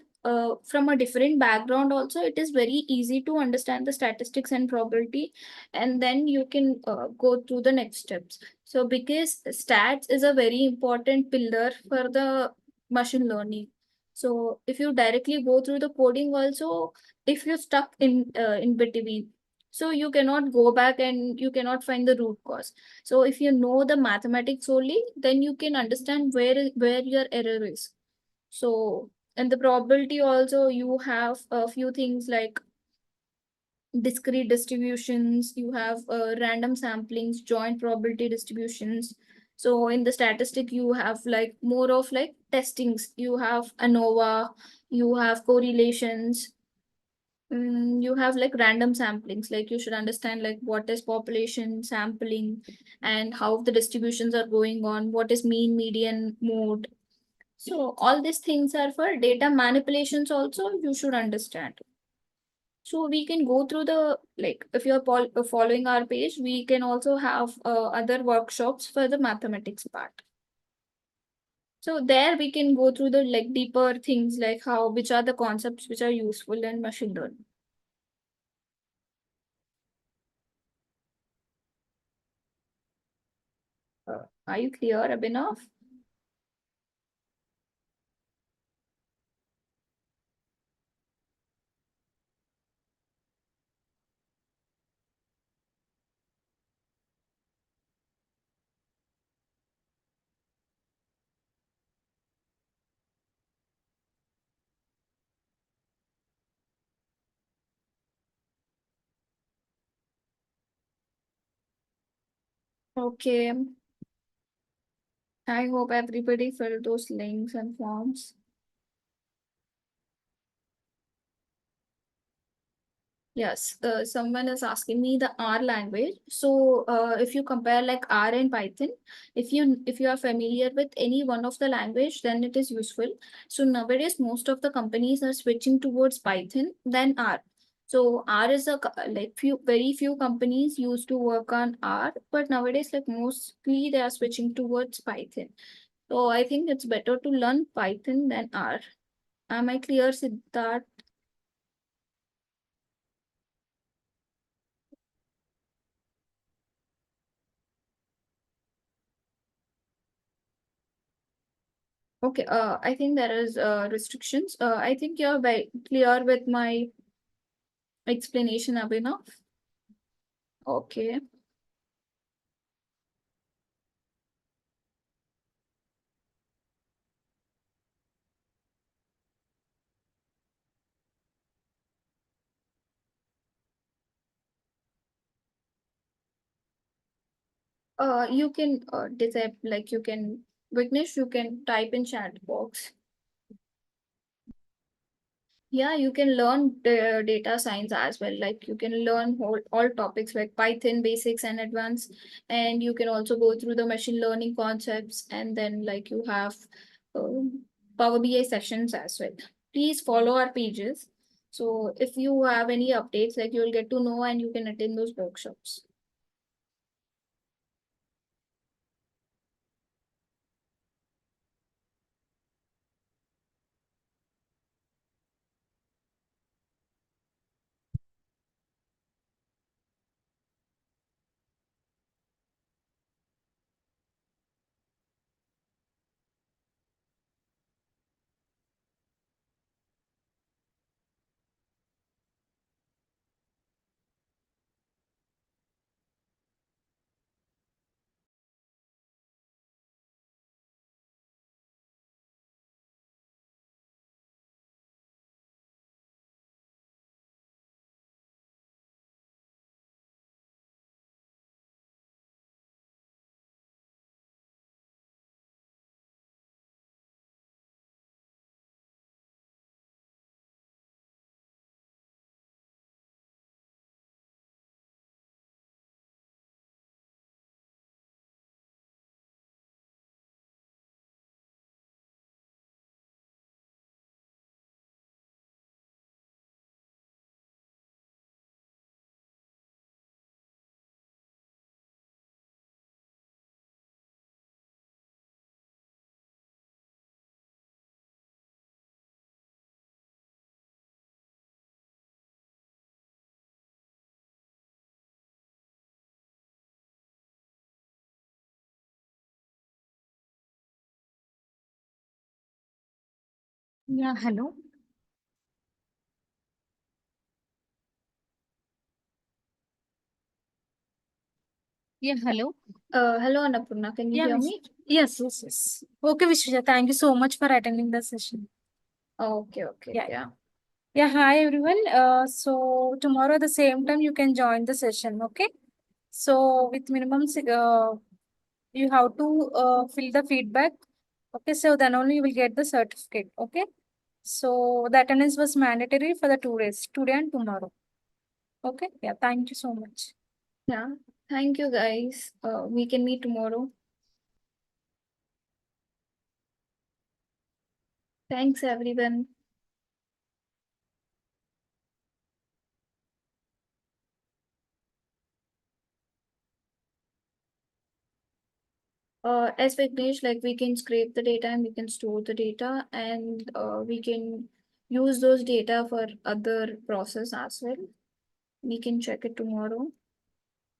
from a different background also, it is very easy to understand the statistics and probability, and then you can go through the next steps. So because stats is a very important pillar for the machine learning. So if you directly go through the coding also, if you're stuck in between, so you cannot go back and you cannot find the root cause. So if you know the mathematics only, then you can understand where your error is. So, and the probability also, you have a few things like discrete distributions, you have random samplings, joint probability distributions. So in the statistic, you have like more of like testings. You have ANOVA, you have correlations, you have like random samplings. Like you should understand like what is population sampling and how the distributions are going on, what is mean, median, mode. So all these things are for data manipulations also you should understand. So we can go through the, like if you're following our page, we can also have other workshops for the mathematics part. So there we can go through the like deeper things like which are the concepts which are useful in machine learning. Are you clear, Abhinav? Okay. I hope everybody filled those links and forms. Yes, someone is asking me the R language. So if you compare like R and Python, if you are familiar with any one of the language, then it is useful. So nowadays, most of the companies are switching towards Python than R. So R is like very few companies used to work on R, but nowadays like mostly they are switching towards Python. So I think it's better to learn Python than R. Am I clear, Siddharth? Okay, I think there is restrictions. I think you're very clear with my explanation, Abhinav. Okay. You can disable, like you can, Vignesh, you can type in chat box. Yeah, you can learn the data science as well. Like you can learn all topics like Python basics and advanced, and you can also go through the machine learning concepts, and then like you have Power BI sessions as well. Please follow our pages. So if you have any updates, like you'll get to know and you can attend those workshops. Yeah, hello. Yeah, hello. Hello, Annapurna. Can you Yeah, hear Vish- me? Yes. Okay, Vishnuja, thank you so much for attending the session. Okay. Yeah. Yeah. Yeah, hi everyone. So tomorrow at the same time you can join the session, okay? So with minimum, you have to fill the feedback. Okay, so then only you will get the certificate. Okay. So the attendance was mandatory for the 2 days, today and tomorrow. Okay. Yeah, thank you so much. Yeah. Thank you, guys. We can meet tomorrow. Thanks, everyone. As Vignesh, like we can scrape the data and we can store the data, and we can use those data for other process as well. We can check it tomorrow.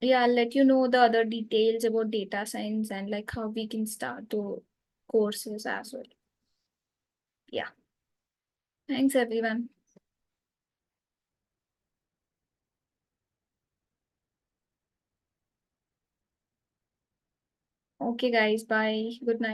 Yeah, I'll let you know the other details about data science and like how we can start the courses as well. Yeah. Thanks, everyone. Okay, guys. Bye. Good night.